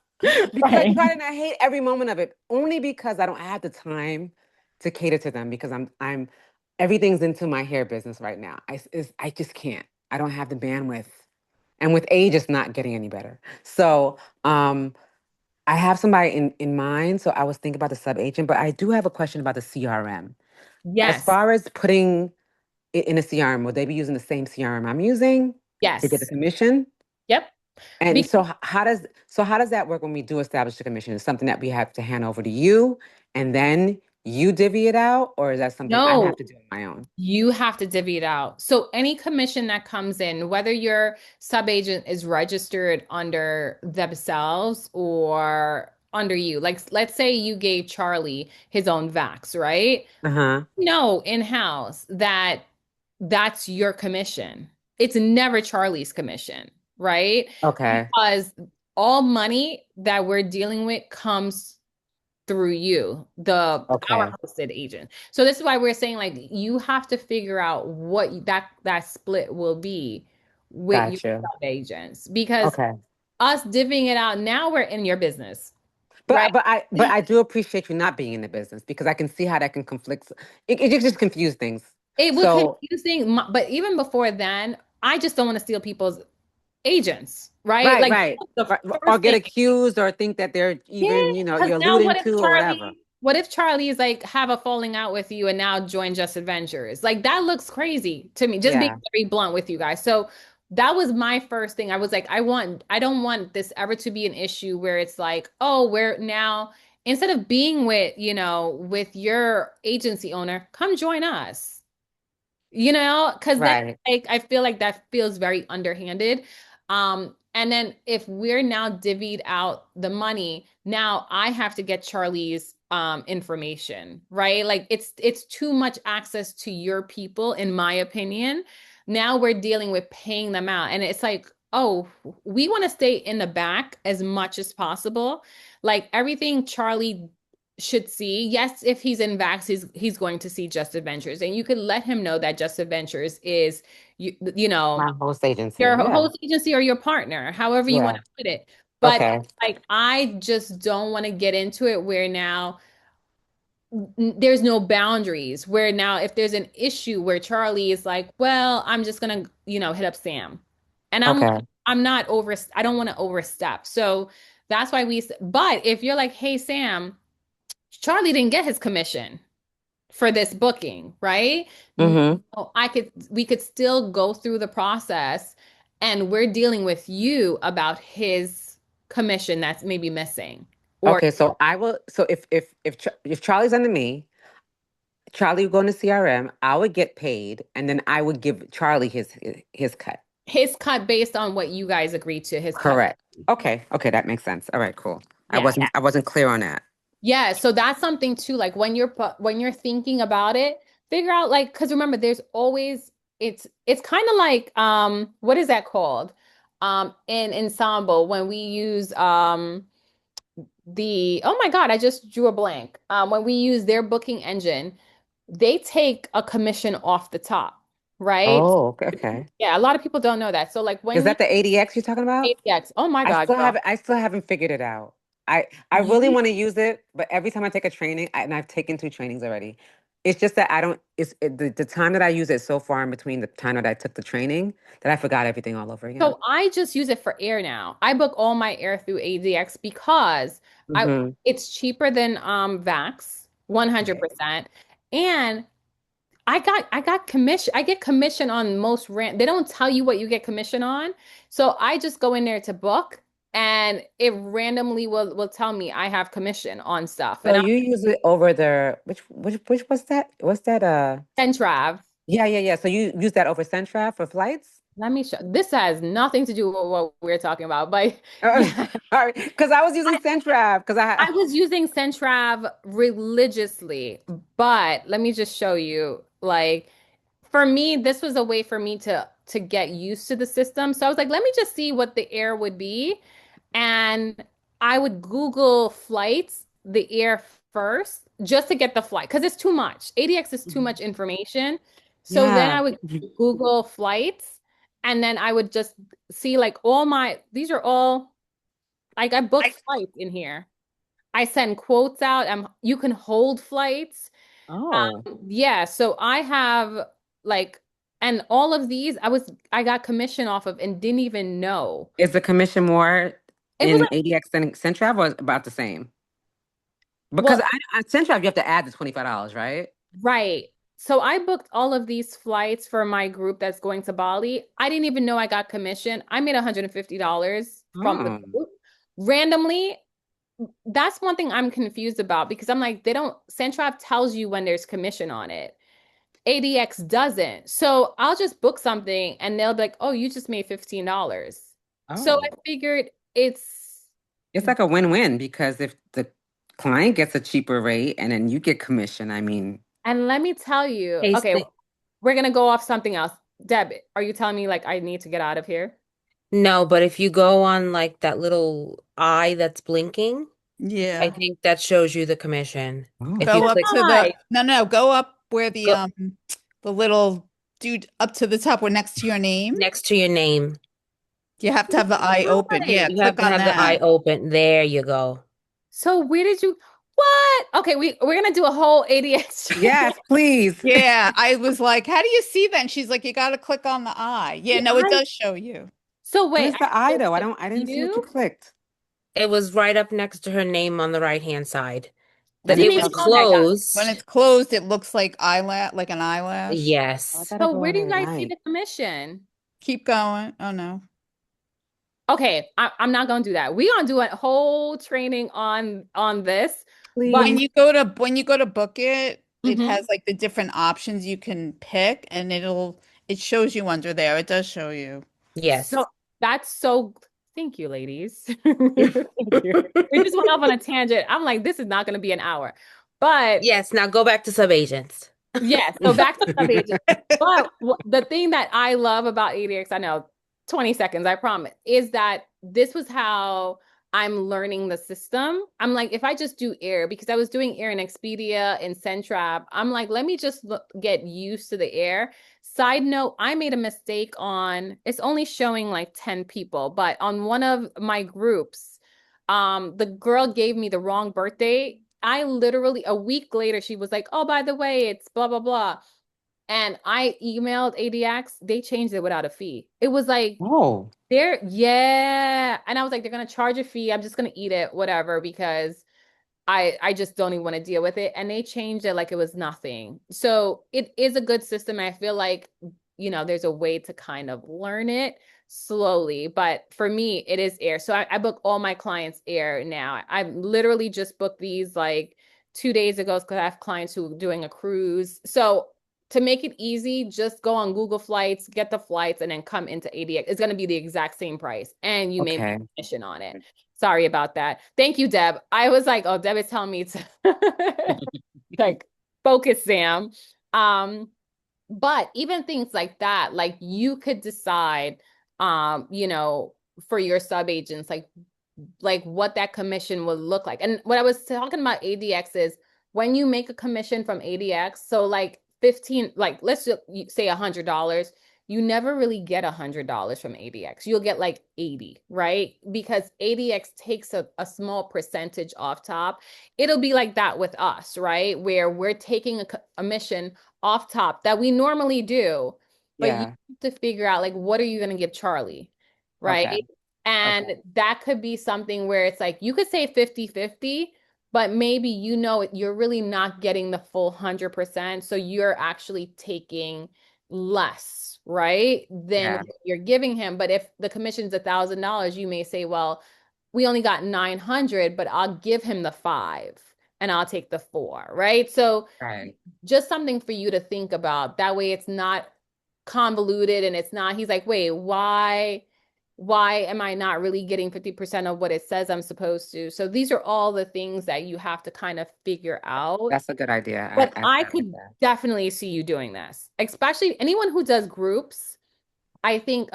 Because I Right. tried and I hate every moment of it. Only because I don't have the time to cater to them because I'm everything's into my hair business right now. I just can't. I don't have the bandwidth. And with age, it's not getting any better. So I have somebody in mind. So I was thinking about the sub agent, but I do have a question about the CRM. As Yes. far as putting it in a CRM, would they be using the same CRM I'm using to get the Yes. commission? Yep. And Because how does that work when we do establish the commission? Is something that we have to hand over to you and then you divvy it out, or is that something I have no, to do on my own? you have to divvy it out. So any commission that comes in, whether your sub agent is registered under themselves or under you, like let's say you gave Charlie his own Vax, right? Uh-huh. No, in-house that that's your commission. It's never Charlie's commission, right? Okay. Because all money that we're dealing with comes through you, our Okay. hosted agent. So this is why we're saying like you have to figure out what that split will be with your Gotcha. sub agents because Okay. us divvying it out now we're in your business, right? But I do appreciate you not being in the business because I can see how that can conflict. It just confuse things. It will So confusing, but even before then, I just don't want to steal people's agents, right? right, Like right. the Or first get thing. accused or think that they're Yeah, even, because you're now alluding to or whatever. What if Charlie is like have a falling out with you and now join Just Adventures? Like that looks crazy to me, just being Yeah. very blunt with you guys. So that was my first thing. I was like, I don't want this ever to be an issue where it's like, oh, we're now instead of being with, with your agency owner, come join us. Because then Right. like I feel like that feels very underhanded. And then if we're now divvied out the money, now I have to get Charlie's information, right? Like it's too much access to your people, in my opinion. Now we're dealing with paying them out, and it's like, oh, we want to stay in the back as much as possible. Like everything Charlie should see. Yes, if he's in Vax, he's going to see Just Adventures, and you can let him know that Just Adventures is My host agency. your Yeah. host agency or your partner, however you want Yeah. to put it. But Okay. like, I just don't want to get into it where now there's no boundaries. Where now, if there's an issue where Charlie is like, well, I'm just gonna, hit up Sam, and Okay. I'm not over. I don't want to overstep. So that's why But if you're like, hey, Sam. Charlie didn't get his commission for this booking, right? Mm-hmm. We could still go through the process and we're dealing with you about his commission that's maybe missing. Or Okay, so I will. So if Charlie's under me, Charlie would go into CRM. I would get paid, and then I would give Charlie his cut. his cut based on what you guys agreed to, his cut. Correct. Okay. Okay, that makes sense. All right, cool. I Yeah. wasn't clear on that. Yeah, so that's something too. Like when when you're thinking about it, figure out like because remember, there's always it's kind of like what is that called? In ensemble when we use the oh my God, I just drew a blank. When we use their booking engine, they take a commission off the top, right? Oh, okay. Okay. Yeah, a lot of people don't know that. So like Is when you that the ADX you're talking about? APX, oh my God, girl. I still haven't figured it out. I really You want to use it, but every time I take a training, and I've taken 2 trainings already, it's just that I don't. The time that I use it so far in between the time that I took the training that I forgot everything all over again. So I just use it for air now. I book all my air through ADX because I Hmm. it's cheaper than Vax, Right. 100%. And I got commission. I get commission on most rent. They don't tell you what you get commission on. So I just go in there to book and it randomly will tell me I have commission on stuff. So And I'm you use it over the which was that? What's that? Centrav. Yeah, yeah, yeah. So you use that over Centra for flights? Let me show. This has nothing to do with what we're talking about, but yeah. Sorry, because I was using Centrav because I was using Centrav religiously, but let me just show you. Like, for me, this was a way for me to get used to the system. So I was like, let me just see what the air would be. And I would Google flights, the air first, just to get the flight because it's too much. ADX is too much information. So then yeah. I would Google flights and then I would just see like all my, these are all, like I book flights in here. I send quotes out. You can hold flights. Oh, Yeah, so I have like, and all of these I got commission off of and didn't even know. is the commission more It was in like, ADX than Centrav or about the same? Because well, Centrav you have to add the $25, right? right. So I booked all of these flights for my group that's going to Bali. I didn't even know I got commission. I made $150 from the Oh, group. Randomly, that's one thing I'm confused about because I'm like, they don't, Centrav tells you when there's commission on it. ADX doesn't. So I'll just book something and they'll be like, oh, you just made $15. So I oh. figured it's, It's like a win-win because if the client gets a cheaper rate and then you get commission, I mean, and let me tell you, okay, Tasting. we're gonna go off something else. Deb, are you telling me like I need to get out of here? No, but if you go on like that little eye that's blinking, I Yeah. think that shows you the commission. If you Go oh, up click to the Why? no, no, go up where go the little dude up to the top where next to your name. next to your name, You have to have the eye open. Yeah, Why? you have click to on have the eye that. open. There you go. So where did you, what? Okay, we're gonna do a whole ADX training. yes, please. Yeah, I was like, how do you see that? And she's like, you got to click on the eye. Yeah, The no, it eye. does show you. So What wait, is I the I go though? to I didn't see what you view. clicked. It was right up next to her name on the right-hand side. When That Didn't it it's was even up, know that, guys. when closed. it's closed, it looks like eyelash, like an eyelash. Oh, I Yes. gotta So go where in do you there guys see tonight. the commission? Keep going. Oh no. Okay, I'm not gonna do that. We're gonna do a whole training on this, but Please. When you go to book it, it mhm. has like the different options you can pick and it shows you under there. It does show you. Yes. So that's so thank you, ladies. Thank you. We just went off on a tangent. I'm like, this is not gonna be an hour. But Yes. Now go back to subagents. yeah, so back to sub agents. But the thing that I love about ADX, I know 20 seconds, I promise, is that this was how I'm learning the system. I'm like, if I just do air, because I was doing air in Expedia and Centrab, I'm like, let me just get used to the air. Side note, I made a mistake on, it's only showing like 10 people, but on one of my groups, the girl gave me the wrong birthday. I literally a week later, she was like, "Oh, by the way, it's blah blah blah," and I emailed ADX. They changed it without a fee. It was like Oh, yeah, and I was like, they're gonna charge a fee. I'm just gonna eat it, whatever, because I just don't even want to deal with it. And they changed it like it was nothing. So it is a good system. I feel like, there's a way to kind of learn it slowly. But for me, it is air. So I book all my clients air now. I literally just booked these like 2 days ago because I have clients who are doing a cruise. So to make it easy, just go on Google Flights, get the flights, and then come into ADX. It's going to be the exact same price, and you may make Okay. a commission on it. Sorry about that. Thank you, Deb. I was like, oh, Deb is telling me to like focus, Sam. Um, but even things like that, like you could decide, for your sub agents, like what that commission would look like. And what I was talking about ADX is when you make a commission from ADX, so like 15, like let's just say $100, you never really get $100 from ADX. You'll get like 80, right? Because ADX takes a small percentage off top. It'll be like that with us, right? Where we're taking a commission off top that we normally do, but you Yeah. have to figure out like what are you going to give Charlie, right? Okay. And Okay. that could be something where it's like you could say 50-50, but maybe you're really not getting the full 100%. So you're actually taking less, right? Than Yeah. what you're giving him. But if the commission's $1,000, you may say, well, we only got 900, but I'll give him the five and I'll take the four, right? So Right. just something for you to think about. That way it's not convoluted and it's not, he's like, wait, why am I not really getting 50% of what it says I'm supposed to? So these are all the things that you have to kind of figure out. That's a good idea. But I I like could that. definitely see you doing this, especially anyone who does groups. I think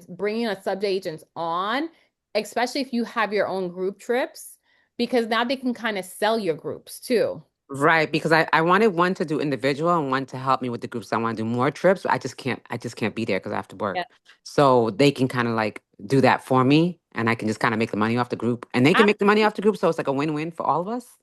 bringing a sub agent on, especially if you have your own group trips, because now they can kind of sell your groups too. Right, because I wanted one to do individual and one to help me with the groups. I want to do more trips, but I just can't be there because I have to Yeah. work. So they can kind of like do that for me and I can just kind of make the money off the group and they can make the money off the group. So it's like a win-win for all of us.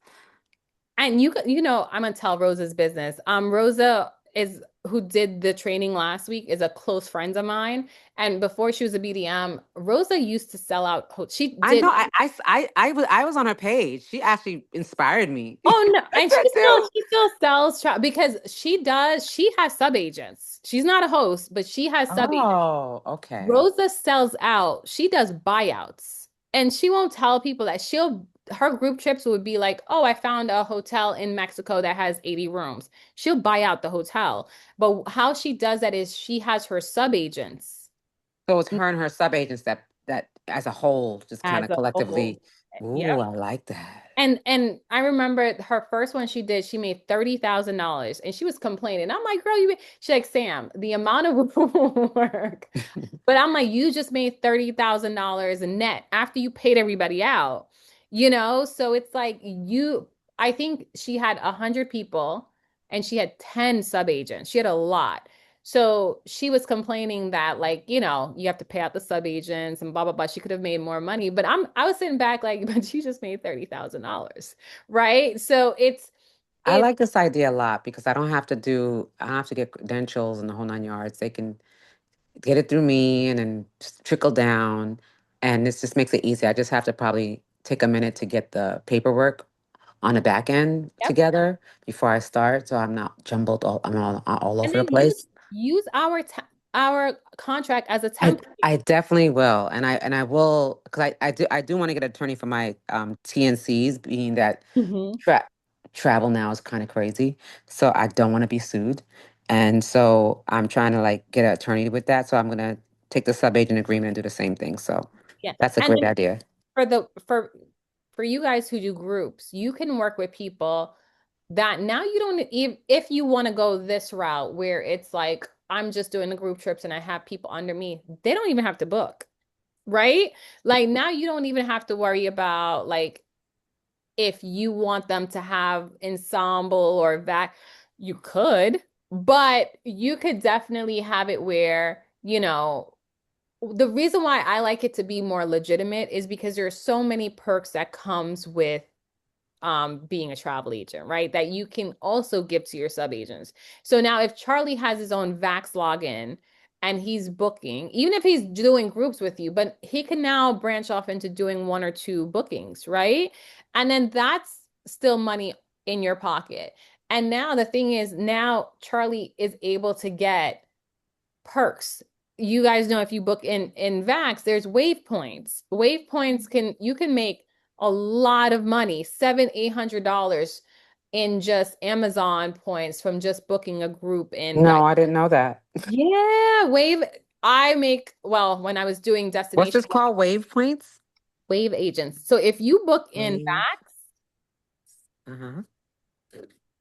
And I'm gonna tell Rosa's business. Rosa is who did the training last week is a close friend of mine. And before she was a BDM, Rosa used to sell out. She I did. know I was on her page. She actually inspired me. Oh no, I and said too. she still sells because she has sub agents. She's not a host, but she has sub agents. Oh, okay. Rosa sells out. She does buyouts. And she won't tell people that her group trips would be like, oh, I found a hotel in Mexico that has 80 rooms. She'll buy out the hotel. But how she does that is she has her sub agents So it's her and her sub agents that as a whole just kind as of a whole. collectively. Ooh, Yep. I like that. And I remember her first one she did, she made $30,000 and she was complaining. I'm like, girl, she's like, Sam, the amount of work. But I'm like, you just made $30,000 net after you paid everybody out, So it's like I think she had 100 people and she had 10 sub agents. She had a lot. So she was complaining that like, you have to pay out the sub agents and blah blah blah. She could have made more money, but I was sitting back like, but she just made $30,000, right? So I it's like this idea a lot because I don't have to get credentials and the whole nine yards. They can get it through me and then just trickle down. And this just makes it easy. I just have to probably take a minute to get the paperwork on the back end yep. together before I start. So I'm not jumbled I'm all And over the then place. use our contract as a I template. I definitely will, and I will because I do want to get an attorney for my TNCs, being that Mhm. tra travel now is kind of crazy, so I don't want to be sued, and so I'm trying to like get an attorney with that. So I'm gonna take the sub-agent agreement and do the same thing. So Yeah. that's a And great then idea. for the for you guys who do groups, you can work with people that now you don't if you want to go this route where it's like I'm just doing the group trips and I have people under me, they don't even have to book, right? Like now you don't even have to worry about like if you want them to have ensemble or that you could, but you could definitely have it where, the reason why I like it to be more legitimate is because there are so many perks that comes with being a travel agent, right? That you can also give to your sub agents. So now if Charlie has his own Vax login and he's booking, even if he's doing groups with you, but he can now branch off into doing one or two bookings, right? And then that's still money in your pocket. And now the thing is, now Charlie is able to get perks. You guys know if you book in Vax, there's wave points. Wave points you can make a lot of money, $700-800 in just Amazon points from just booking a group in No, I didn't know that. yeah, Wave. I make, well, when I was doing What's destination this called? Wave points? Wave agents. So if you book in Wave. Vax, Uh-huh.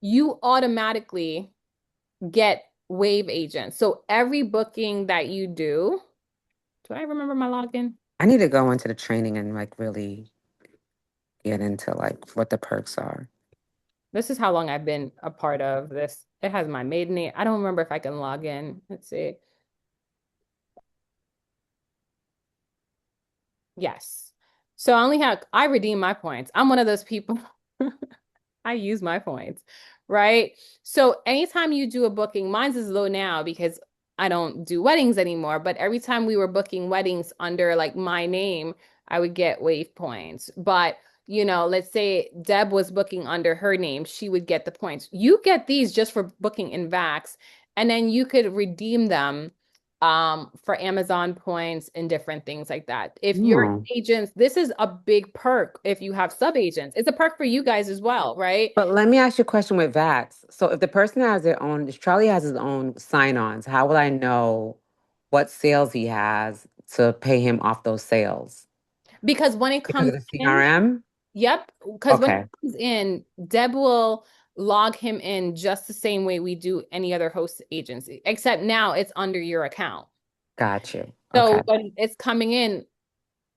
you automatically get Wave agents. So every booking that you do I remember my login? I need to go into the training and like really get into like what the perks are. This is how long I've been a part of this. It has my maiden name. I don't remember if I can log in. Let's see. Yes. So I redeem my points. I'm one of those people. I use my points, right? So anytime you do a booking, mine's is low now because I don't do weddings anymore. But every time we were booking weddings under like my name, I would get wave points. But let's say Deb was booking under her name, she would get the points. You get these just for booking in Vax, and then you could redeem them for Amazon points and different things like that. If your Hmm. agents, this is a big perk if you have sub agents. It's a perk for you guys as well, right? But let me ask you a question with VATS. So if the person has their own, if Charlie has his own sign-ons, how will I know what sales he has to pay him off those sales? Because when it Because comes of the in, CRM? yep, because when it Okay. comes in, Deb will log him in just the same way we do any other host agency, except now it's under your account. Got you. So Okay. when it's coming in,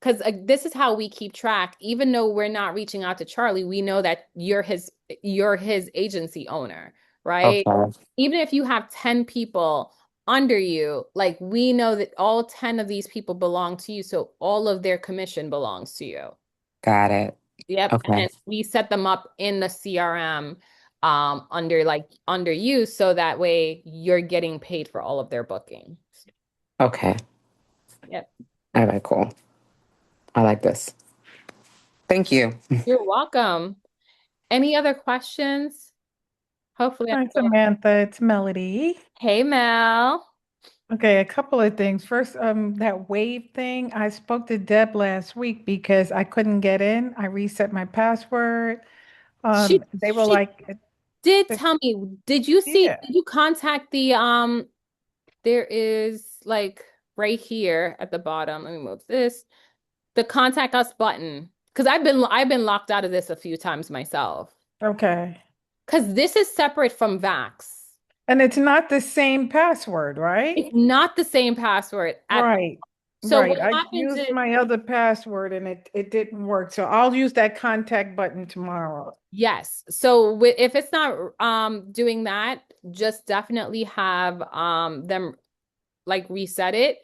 because this is how we keep track, even though we're not reaching out to Charlie, we know that you're his agency owner, right? Okay. Even if you have 10 people under you, like we know that all 10 of these people belong to you, so all of their commission belongs to you. Got it. Yep. Okay. And we set them up in the CRM under you so that way you're getting paid for all of their bookings. Okay. Yep. All right, cool. I like this. Thank you. You're welcome. Any other questions? Hopefully Hi, I'm Samantha. It's Melody. Hey Mel. Okay, a couple of things. First, that wave thing, I spoke to Deb last week because I couldn't get in. I reset my password. She They were she like, did the- tell me, yeah, did you contact there is like right here at the bottom. Let me move this. The contact us button. Because I've been locked out of this a few times myself. okay. Because this is separate from Vax. And it's not the same password, right? It's not the same password at all. Right, So what right. I happens used is, my other password and it didn't work. So I'll use that contact button tomorrow. yes. So if it's not doing that, just definitely have them like reset it.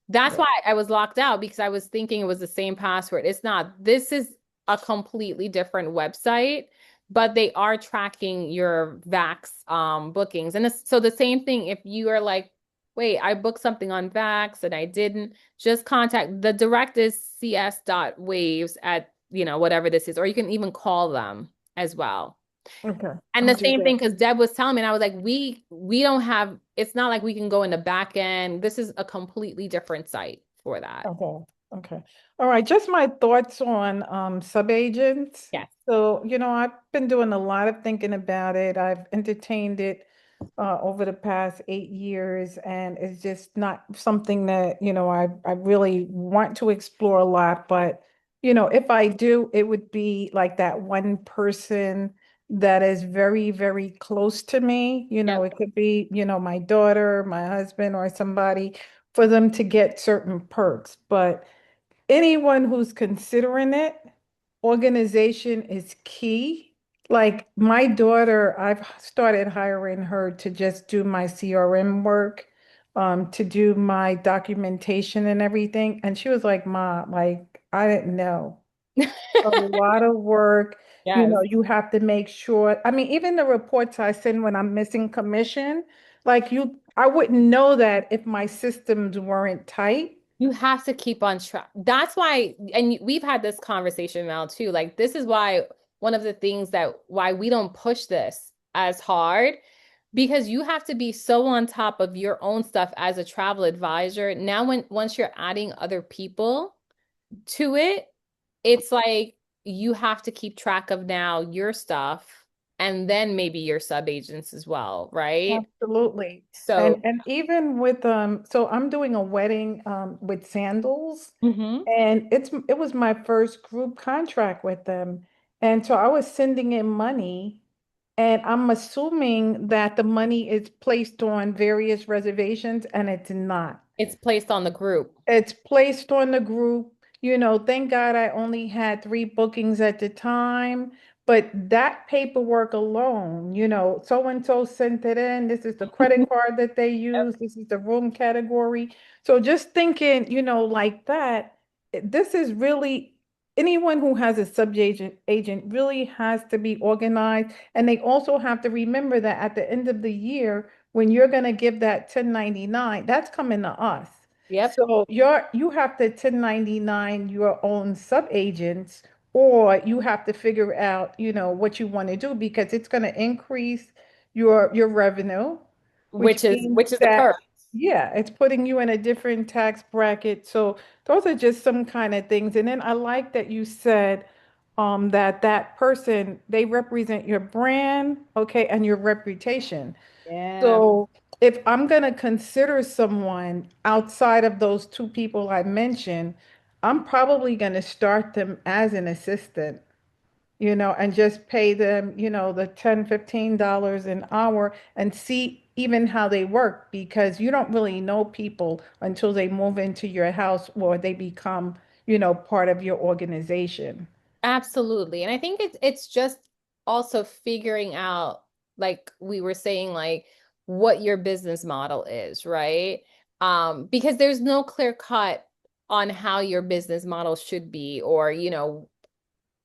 That's Yeah. why I was locked out because I was thinking it was the same password. It's not. This is a completely different website, but they are tracking your Vax bookings. And so the same thing if you are like, wait, I booked something on Vax and I didn't, just contact the direct is cs.waves at, whatever this is, or you can even call them as well. Okay, And I'll the do same thing, that. because Deb was telling me, and I was like, we don't have, it's not like we can go in the back end. This is a completely different site for that. Okay, okay. All right, just my thoughts on subagents. Yes. So, I've been doing a lot of thinking about it. I've entertained it over the past 8 years, and it's just not something that, I really want to explore a lot. But, if I do, it would be like that one person that is very, very close to me. Yep. It could be, my daughter, my husband, or somebody for them to get certain perks. But anyone who's considering it, organization is key. Like my daughter, I've started hiring her to just do my CRM work, to do my documentation and everything. And she was like, "Mom, like, I didn't know." A lot of work. Yes. You have to make sure. I mean, even the reports I send when I'm missing commission, I wouldn't know that if my systems weren't tight. You have to keep on track. That's why, and we've had this conversation, Mel, too. Like, this is why one of the things that why we don't push this as hard, because you have to be so on top of your own stuff as a travel advisor. Now, once you're adding other people to it, it's like you have to keep track of now your stuff and then maybe your sub-agents as well, right? Absolutely. So, And even with so I'm doing a wedding with sandals, mhm. and it was my first group contract with them. And so I was sending in money, and I'm assuming that the money is placed on various reservations, and it's not. It's placed on the group. It's placed on the group. Thank God I only had three bookings at the time. But that paperwork alone, so and so sent it in. This is the credit card that they use. This is the room category. So just thinking, like that, this is really anyone who has a agent really has to be organized. And they also have to remember that at the end of the year, when you're going to give that 1099, that's coming to us. Yep. So you have to 1099 your own sub-agents, or you have to figure out, what you want to do because it's going to increase your revenue, which means Which is the that, perk. yeah, it's putting you in a different tax bracket. So those are just some kind of things. And then I like that you said that person, they represent your brand, okay, and your reputation. Yeah. So if I'm going to consider someone outside of those two people I mentioned, I'm probably going to start them as an assistant, and just pay them, the $10, $15 an hour and see even how they work because you don't really know people until they move into your house or they become, part of your organization. Absolutely. And I think it's just also figuring out, like we were saying, like what your business model is, right? Because there's no clear cut on how your business model should be, or,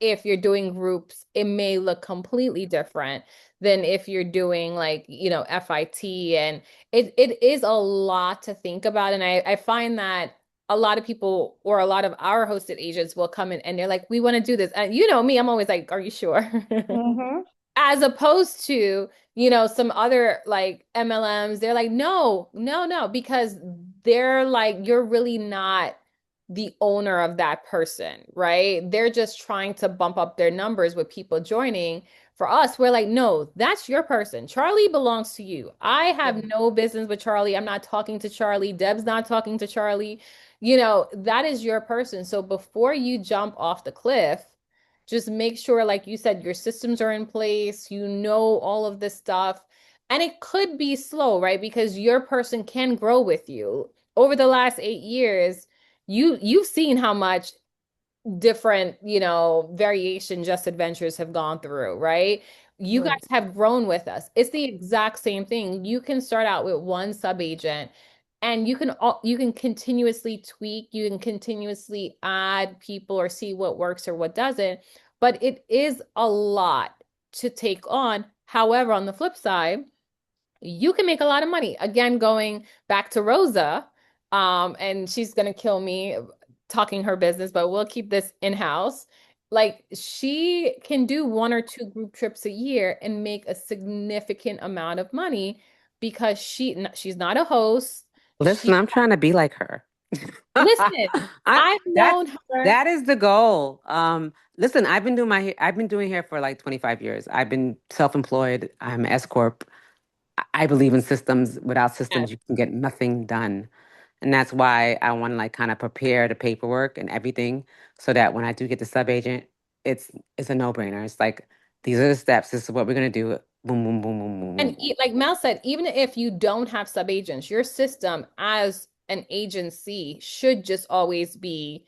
if you're doing groups, it may look completely different than if you're doing like, FIT. And it is a lot to think about. And I find that a lot of people or a lot of our hosted agents will come in and they're like, we want to do this. And you know me, I'm always like, are you sure? Mm-hmm. As opposed to, some other like MLMs, they're like, no, no, no, because they're like, you're really not the owner of that person, right? They're just trying to bump up their numbers with people joining. For us, we're like, no, that's your person. Charlie belongs to you. I have no business with Charlie. I'm not talking to Charlie. Deb's not talking to Charlie. That is your person. So before you jump off the cliff, just make sure, like you said, your systems are in place, all of this stuff. And it could be slow, right? Because your person can grow with you. Over the last 8 years, you've seen how much different, variation Just Adventures have gone through, right? You guys Right. have grown with us. It's the exact same thing. You can start out with one sub agent and you can continuously tweak, you can continuously add people or see what works or what doesn't, but it is a lot to take on. However, on the flip side, you can make a lot of money. Again, going back to Rosa, and she's gonna kill me talking her business, but we'll keep this in-house. Like she can do one or two group trips a year and make a significant amount of money because she's not a host. Listen, She I'm trying to be like her. listen, I I've that known her. that is the goal. Listen, I've been doing hair for like 25 years. I've been self-employed. I'm S corp. I believe in systems. Without systems, you can get nothing done. And that's why I want to like kind of prepare the paperwork and everything so that when I do get the sub agent, it's it's a no-brainer. It's like these are the steps. This is what we're gonna do. Boom, boom, boom, boom, boom, boom, And boom. like Mel said, even if you don't have sub agents, your system as an agency should just always be,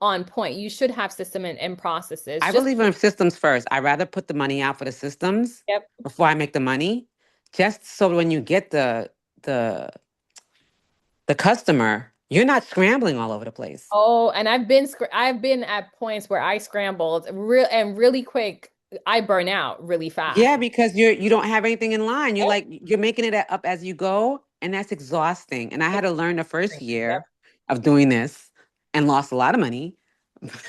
on point. You should have system and processes. I Just believe in systems first. I rather put the money out for the systems yep. before I make the money, just so when you get the the customer, you're not scrambling all over the place. Oh, and I've been at points where I scrambled really quick. I burn out really fast. Yeah, because you don't have anything in line. You're making it up as you go, and that's exhausting. And I had to learn the first Yep. year of doing this and lost a lot of money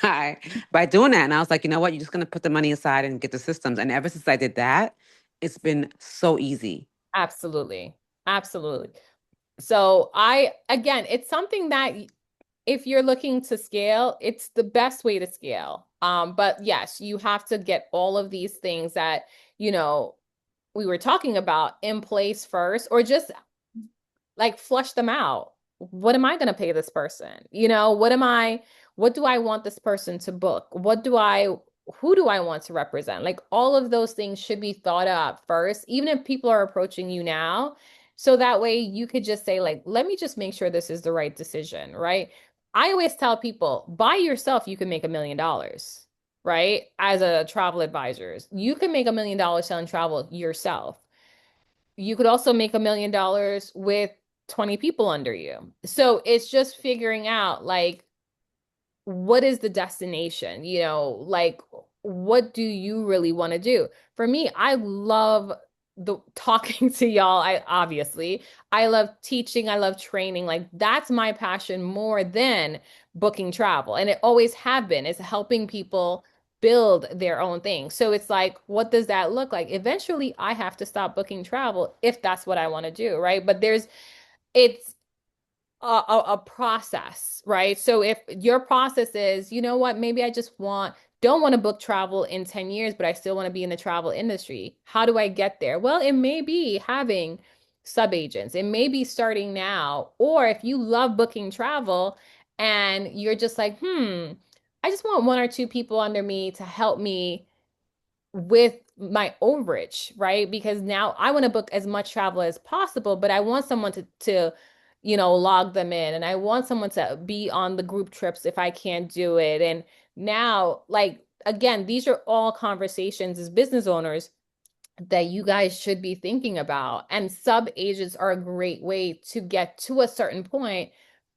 by doing that. And I was like, you know what? You're just gonna put the money aside and get the systems. And ever since I did that, it's been so easy. Absolutely. Absolutely. So again, it's something that if you're looking to scale, it's the best way to scale. But yes, you have to get all of these things that, you know, we were talking about in place first, or just like flush them out. What am I going to pay this person? You know, what do I want this person to book? Who do I want to represent? Like all of those things should be thought out first, even if people are approaching you now. So that way you could just say, like, let me just make sure this is the right decision, right? I always tell people, by yourself, you can make $1 million, right? As a travel advisor, you can make $1 million selling travel yourself. You could also make $1 million with 20 people under you. So it's just figuring out like what is the destination, you know, like what do you really want to do? For me, I love the talking to y'all. I love teaching, I love training. Like that's my passion more than booking travel. And it always have been. It's helping people build their own thing. So it's like, what does that look like? Eventually, I have to stop booking travel if that's what I want to do, right? But it's a process, right? So if your process is, you know what, maybe I just don't want to book travel in 10 years, but I still want to be in the travel industry. How do I get there? Well, it may be having sub agents. It may be starting now. Or if you love booking travel and you're just like, I just want one or two people under me to help me with my overage, right? Because now I want to book as much travel as possible, but I want someone to log them in, and I want someone to be on the group trips if I can't do it. And now, like, again, these are all conversations as business owners that you guys should be thinking about. And sub agents are a great way to get to a certain point,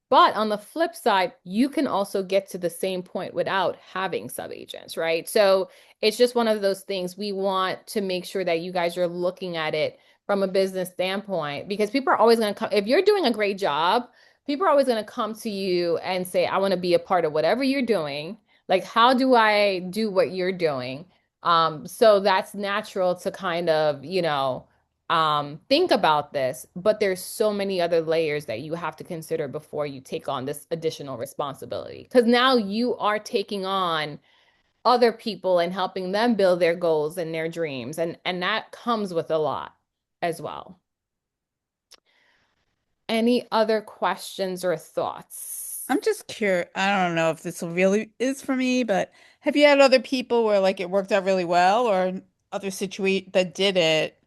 but on the flip side, you can also get to the same point without having subagents, right? So it's just one of those things we want to make sure that you guys are looking at it from a business standpoint, because people are always going to come. If you're doing a great job, people are always going to come to you and say, I want to be a part of whatever you're doing. Like, how do I do what you're doing? So that's natural to kind of, think about this, but there's so many other layers that you have to consider before you take on this additional responsibility. Because now you are taking on other people and helping them build their goals and their dreams. And that comes with a lot as well. Any other questions or thoughts? I'm just curious. I don't know if this will really is for me, but have you had other people where like it worked out really well, or other situate that did it,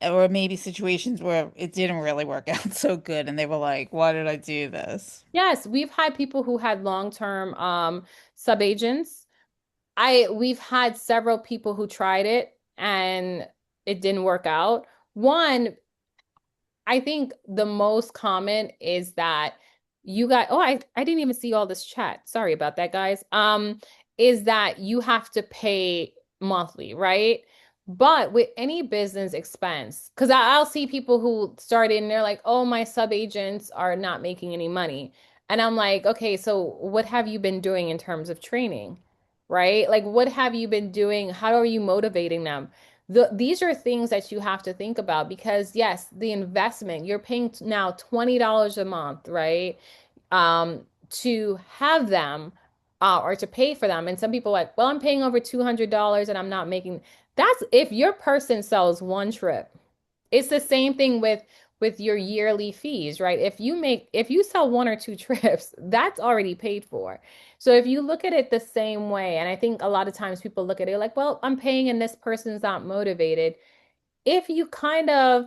or maybe situations where it didn't really work out so good and they were like, why did I do this? Yes, we've had people who had long-term sub-agents. We've had several people who tried it and it didn't work out. One, I think the most common is that you got, oh, I didn't even see all this chat. Sorry about that, guys. Is that you have to pay monthly, right? But with any business expense, because I'll see people who started and they're like, oh, my sub agents are not making any money. And I'm like, okay, so what have you been doing in terms of training, right? Like, what have you been doing? How are you motivating them? These are things that you have to think about, because yes, the investment, you're paying now $20 a month, right? To have them or to pay for them. And some people are like, well, I'm paying over $200 and I'm not making. That's if your person sells one trip. It's the same thing with your yearly fees, right? If you sell one or two trips, that's already paid for. So if you look at it the same way, and I think a lot of times people look at it like, well, I'm paying and this person's not motivated. If you kind of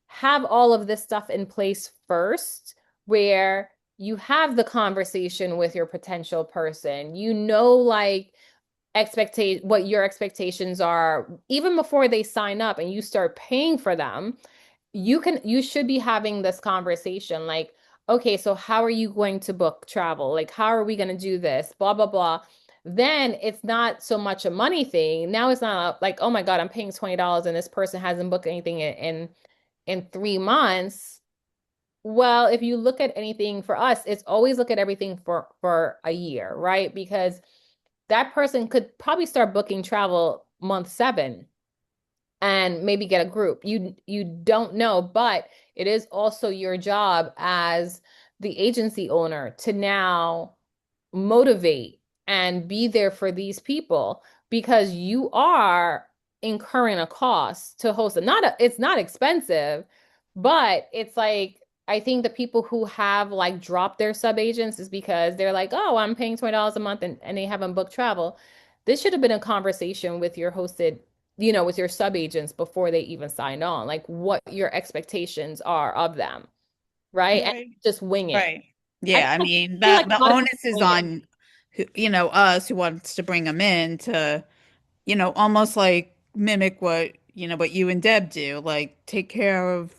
have all of this stuff in place first, where you have the conversation with your potential person, like expectate what your expectations are even before they sign up and you start paying for them, you should be having this conversation like, okay, so how are you going to book travel? Like, how are we going to do this? Blah, blah, blah. Then it's not so much a money thing. Now it's not like, oh my God, I'm paying $20 and this person hasn't booked anything in 3 months. Well, if you look at anything for us, it's always look at everything for a year, right? Because that person could probably start booking travel month 7 and maybe get a group. You don't know, but it is also your job as the agency owner to now motivate and be there for these people because you are incurring a cost to host it. It's not expensive, but it's like I think the people who have like dropped their sub agents is because they're like, oh, I'm paying $20 a month and they haven't booked travel. This should have been a conversation with your hosted, with your sub agents before they even signed on, like what your expectations are of them, right? And Right. just wing it. Right. I Yeah, I mean feel like the a lot of people onus is wing it. on us who wants to bring them in to, almost like mimic what you and Deb do, like take care of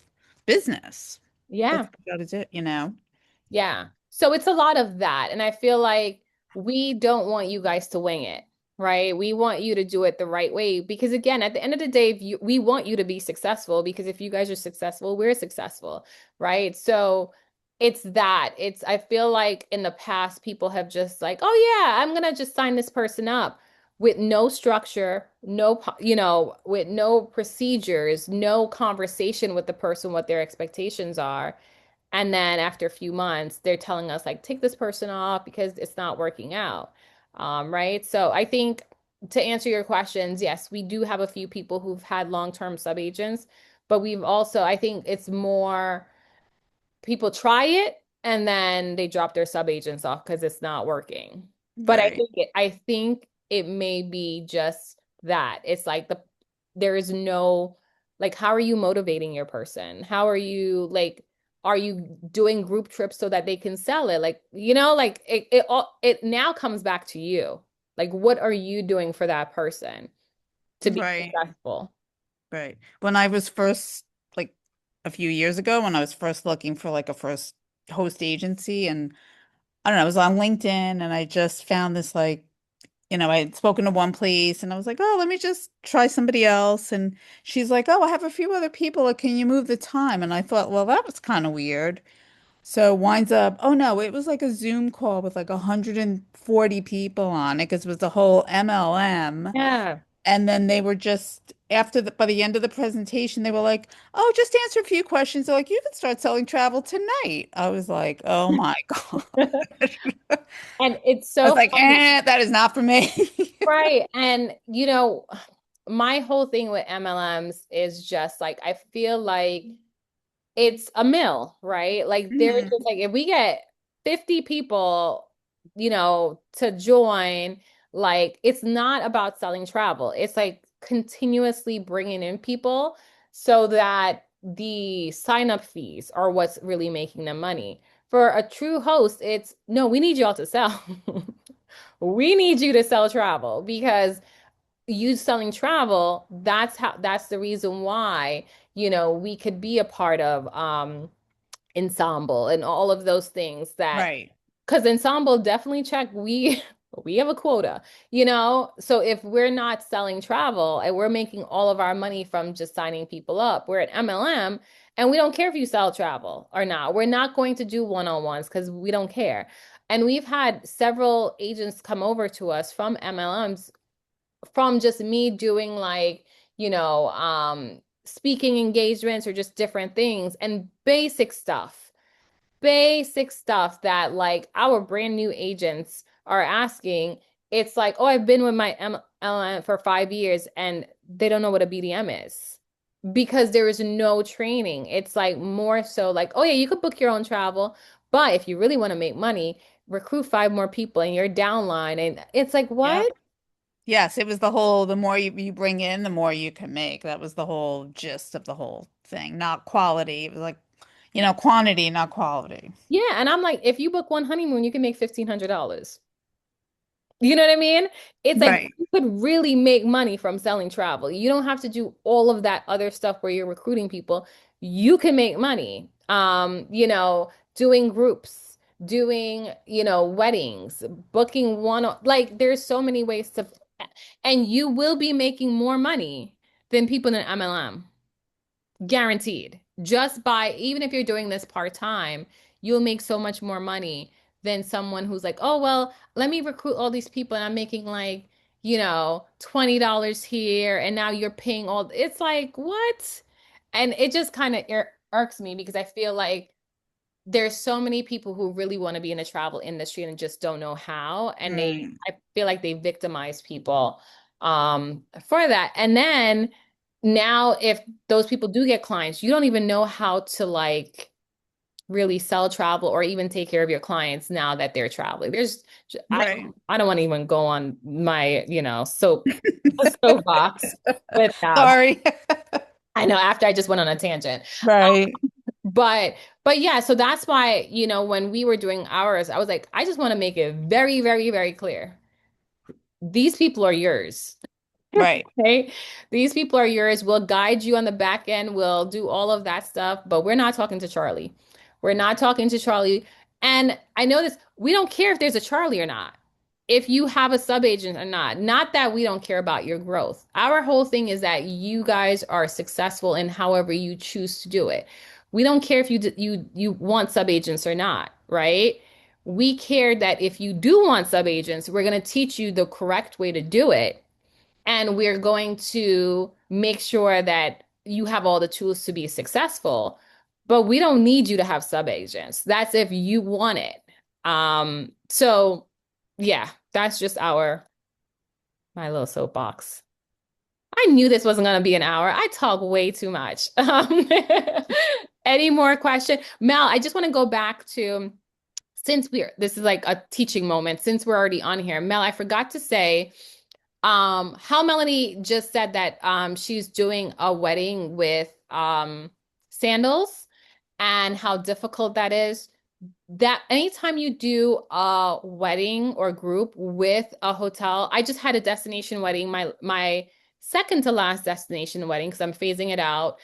business. That's Yeah. what you gotta do. Yeah. So it's a lot of that. And I feel like we don't want you guys to wing it, right? We want you to do it the right way because again, at the end of the day, we want you to be successful because if you guys are successful, we're successful, right? So it's that. I feel like in the past people have just like, "Oh yeah, I'm gonna just sign this person up." With no structure, with no procedures, no conversation with the person, what their expectations are. And then after a few months, they're telling us like, take this person off because it's not working out. Right. So I think to answer your questions, yes, we do have a few people who've had long-term subagents, but we've also, I think it's more people try it and then they drop their subagents off because it's not working. But Right. I think it may be just that. It's like there is no like how are you motivating your person? How are you like are you doing group trips so that they can sell it? Like, like it now comes back to you. Like what are you doing for that person to be Right. successful? Right. When I was first, like a few years ago, when I was first looking for like a first host agency, and I don't know, I was on LinkedIn and I just found this like, I had spoken to one place and I was like, oh, let me just try somebody else. And she's like, oh, I have a few other people. Can you move the time? And I thought, well, that was kind of weird. So winds up, oh no, it was like a Zoom call with like 140 people on it because it was the whole MLM. Yeah. And then they were just by the end of the presentation, they were like, "Oh, just answer a few questions." They're like, "You can start selling travel tonight." I was like, "Oh my God." And it's I was so like, funny. That is not for me." Right. And my whole thing with MLMs is just like I feel like it's a mill, right? Like they're Mhm. just like if we get 50 people, to join, like it's not about selling travel. It's like continuously bringing in people so that the sign-up fees are what's really making them money. For a true host, it's no, we need y'all to sell. We need you to sell travel because you selling travel, that's the reason why, we could be a part of ensemble and all of those things that Right. because ensemble definitely check we have a quota, so if we're not selling travel and we're making all of our money from just signing people up, we're at MLM and we don't care if you sell travel or not. We're not going to do one-on-ones because we don't care. And we've had several agents come over to us from MLMs from just me doing like, speaking engagements or just different things and basic stuff that like our brand new agents are asking. It's like, oh, I've been with my MLM for 5 years and they don't know what a BDM is because there is no training. It's like more so like, oh yeah, you could book your own travel, but if you really want to make money, recruit five more people in your downline. And it's like, Yep. what? Yes, it was the more you bring in, the more you can make. That was the whole gist of the whole thing, not quality. It was like, quantity, not quality. Yeah. And I'm like, if you book one honeymoon, you can make $1,500. You know what I mean? It's like Right. you could really make money from selling travel. You don't have to do all of that other stuff where you're recruiting people. You can make money. Doing groups, doing, weddings, booking like there's so many ways and you will be making more money than people in MLM. Guaranteed. Just by, even if you're doing this part-time, you'll make so much more money than someone who's like, oh, well, let me recruit all these people and I'm making like, $20 here and now you're paying all. It's like, what? And it just kind of irks me because I feel like there's so many people who really want to be in the travel industry and just don't know how. And Right. I feel like they victimize people for that. And then now if those people do get clients, you don't even know how to like really sell travel or even take care of your clients now that they're traveling. Right. I don't want to even go on my, soapbox with Sorry. I know after I just went on a tangent. Right. But yeah, so that's why, when we were doing ours, I was like, I just want to make it very, very, very clear. These people are yours. Right. Okay. These people are yours. We'll guide you on the back end. We'll do all of that stuff, but we're not talking to Charlie. We're not talking to Charlie. And I know this, we don't care if there's a Charlie or not. If you have a sub agent or not. Not that we don't care about your growth. Our whole thing is that you guys are successful in however you choose to do it. We don't care if you want sub agents or not, right? We care that if you do want sub agents, we're going to teach you the correct way to do it, and we're going to make sure that you have all the tools to be successful. But we don't need you to have sub agents. That's if you want it. So yeah, that's just my little soapbox. I knew this wasn't going to be an hour. I talk way too much. Any more question? Mel, I just want to go back to, this is like a teaching moment, since we're already on here. Mel, I forgot to say, how Melanie just said that she's doing a wedding with sandals and how difficult that is. That anytime you do a wedding or group with a hotel, I just had a destination wedding, my second to last destination wedding because I'm phasing it out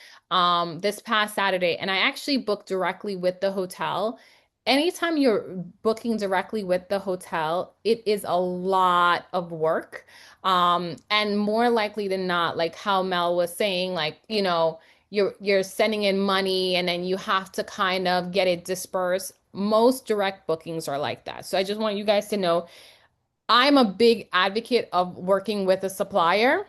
this past Saturday, and I actually booked directly with the hotel. Anytime you're booking directly with the hotel, it is a lot of work. And more likely than not, like how Mel was saying, like, you're sending in money and then you have to kind of get it dispersed. Most direct bookings are like that. So I just want you guys to know I'm a big advocate of working with a supplier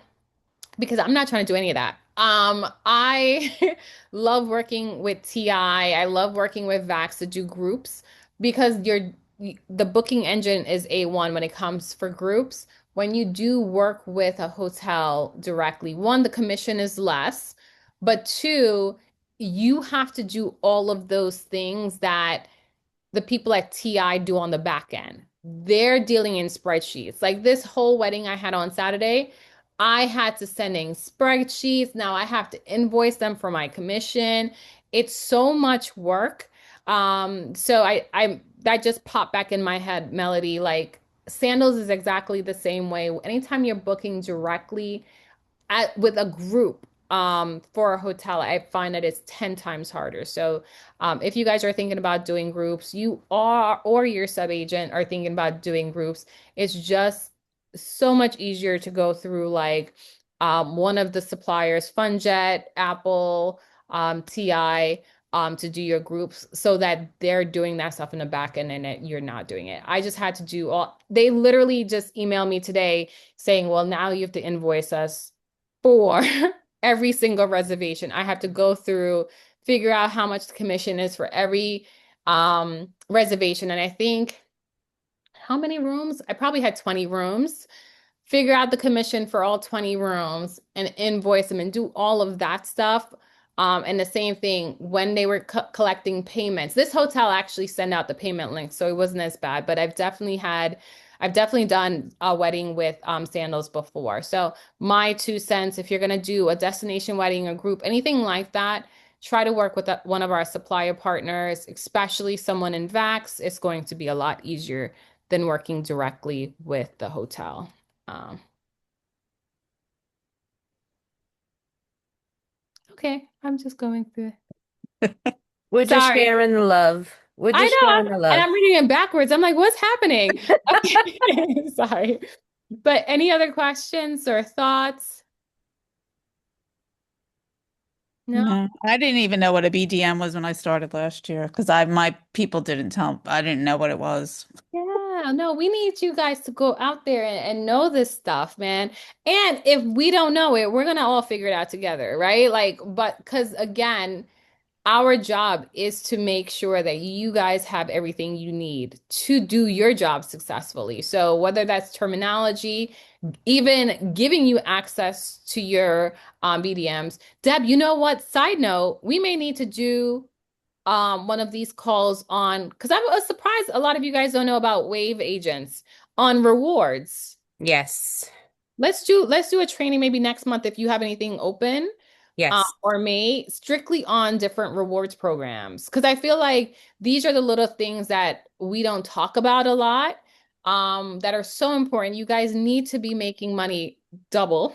because I'm not trying to do any of that. I love working with TI. I love working with Vax to do groups because the booking engine is A1 when it comes for groups. When you do work with a hotel directly, one, the commission is less, but two, you have to do all of those things that the people at TI do on the back end. They're dealing in spreadsheets. Like this whole wedding I had on Saturday, I had to send in spreadsheets. Now I have to invoice them for my commission. It's so much work. So I that just popped back in my head, Melody. Like sandals is exactly the same way. Anytime you're booking directly with a group for a hotel, I find that it's 10 times harder. So if you guys are thinking about doing groups, you are, or your sub agent are thinking about doing groups, it's just so much easier to go through like one of the suppliers, FunJet, Apple, TI, to do your groups so that they're doing that stuff in the back end and you're not doing it. I just had to do they literally just emailed me today saying, well, now you have to invoice us for every single reservation. I have to go through, figure out how much the commission is for every reservation. And I think how many rooms? I probably had 20 rooms. Figure out the commission for all 20 rooms and invoice them and do all of that stuff. And the same thing when they were collecting payments. This hotel actually sent out the payment link, so it wasn't as bad. But I've definitely done a wedding with sandals before. So my 2 cents, if you're gonna do a destination wedding, a group, anything like that, try to work with one of our supplier partners, especially someone in Vax. It's going to be a lot easier than working directly with the hotel. Um, okay, I'm just going through. We're just Sorry. sharing the love. We're I just know, sharing the and love. I'm reading it backwards. I'm like, what's happening? Okay, sorry. But any other questions or thoughts? No? No, I didn't even know what a BDM was when I started last year because my people didn't tell. I didn't know what it was. Yeah, no, we need you guys to go out there and know this stuff, man. And if we don't know it, we're gonna all figure it out together, right? Like, but because again, our job is to make sure that you guys have everything you need to do your job successfully. So whether that's terminology, even giving you access to your BDMs. Deb, you know what? Side note, we may need to do one of these calls on, because I'm surprised a lot of you guys don't know about wave agents on rewards. Yes. Let's do a training maybe next month if you have anything open, Yes. or May, strictly on different rewards programs. Because I feel like these are the little things that we don't talk about a lot, that are so important. You guys need to be making money double,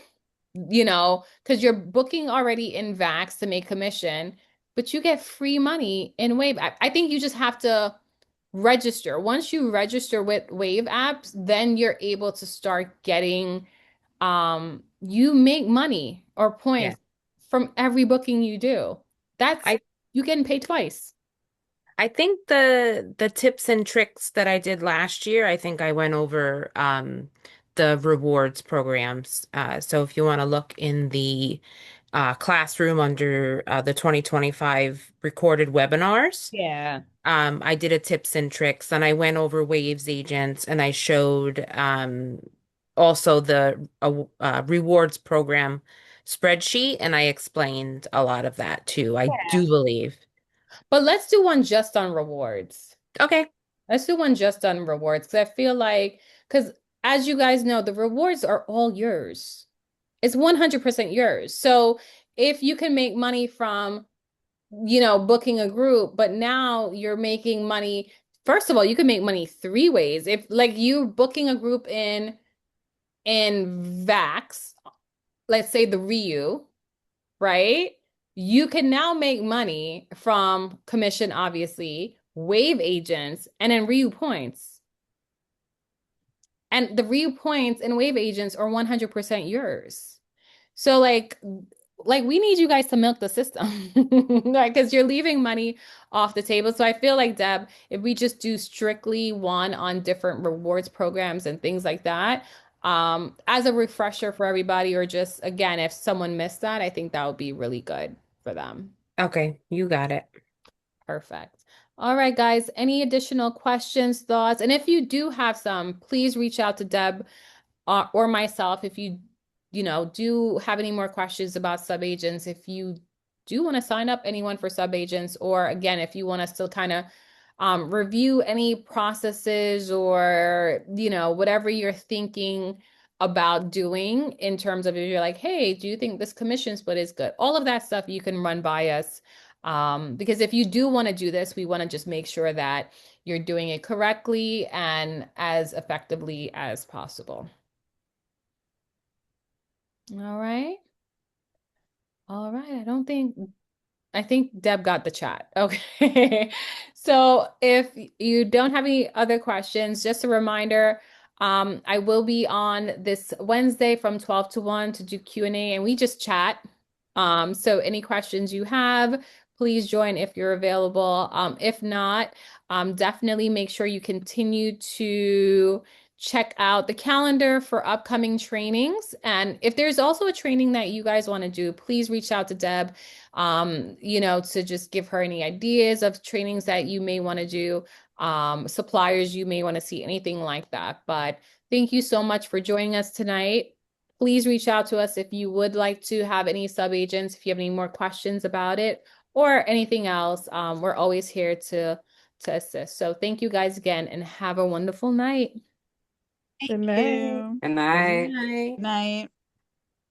because you're booking already in Vax to make commission, but you get free money in Wave. I think you just have to register. Once you register with Wave apps, then you're able to start getting, you make money or Yeah. points from every booking you do. That's I you getting paid twice. I think the tips and tricks that I did last year, I think I went over the rewards programs. So if you want to look in the classroom under the 2025 recorded webinars, Yeah. I did a tips and tricks, and I went over Waves agents, and I showed also the rewards program spreadsheet, and I explained a lot of that too. I do believe. But let's do one just on rewards. Okay. Let's do one just on rewards because I feel like, because as you guys know, the rewards are all yours. It's 100% yours. So if you can make money from, booking a group, but now you're making money. First of all, you can make money three ways. If like you booking a group in Vax, let's say the Ryu, right? You can now make money from commission, obviously, wave agents, and then Ryu points. And the Ryu points and wave agents are 100% yours. So like we need you guys to milk the system, right? Because you're leaving money off the table. So I feel like, Deb, if we just do strictly one on different rewards programs and things like that, as a refresher for everybody, or just again, if someone missed that, I think that would be really good for them. Okay, you got it. Perfect. All right, guys, any additional questions, thoughts? And if you do have some, please reach out to Deb, or myself if you do have any more questions about subagents. If you do want to sign up anyone for subagents, or again, if you want us to kind of review any processes, or whatever you're thinking about doing in terms of, if you're like, hey, do you think this commission split is good? All of that stuff you can run by us. Because if you do want to do this, we want to just make sure that you're doing it correctly and as effectively as possible. All right. All right. I think Deb got the chat. Okay. So if you don't have any other questions, just a reminder, I will be on this Wednesday from 12 to 1 to do Q&A, and we just chat. So any questions you have, please join if you're available. If not, definitely make sure you continue to check out the calendar for upcoming trainings. And if there's also a training that you guys want to do, please reach out to Deb, to just give her any ideas of trainings that you may want to do, suppliers you may want to see, anything like that. But thank you so much for joining us tonight. Please reach out to us if you would like to have any subagents, if you have any more questions about it or anything else. We're always here to assist. So thank you guys again, and have a wonderful night. Good Thank night. you. And I Bye. Good night.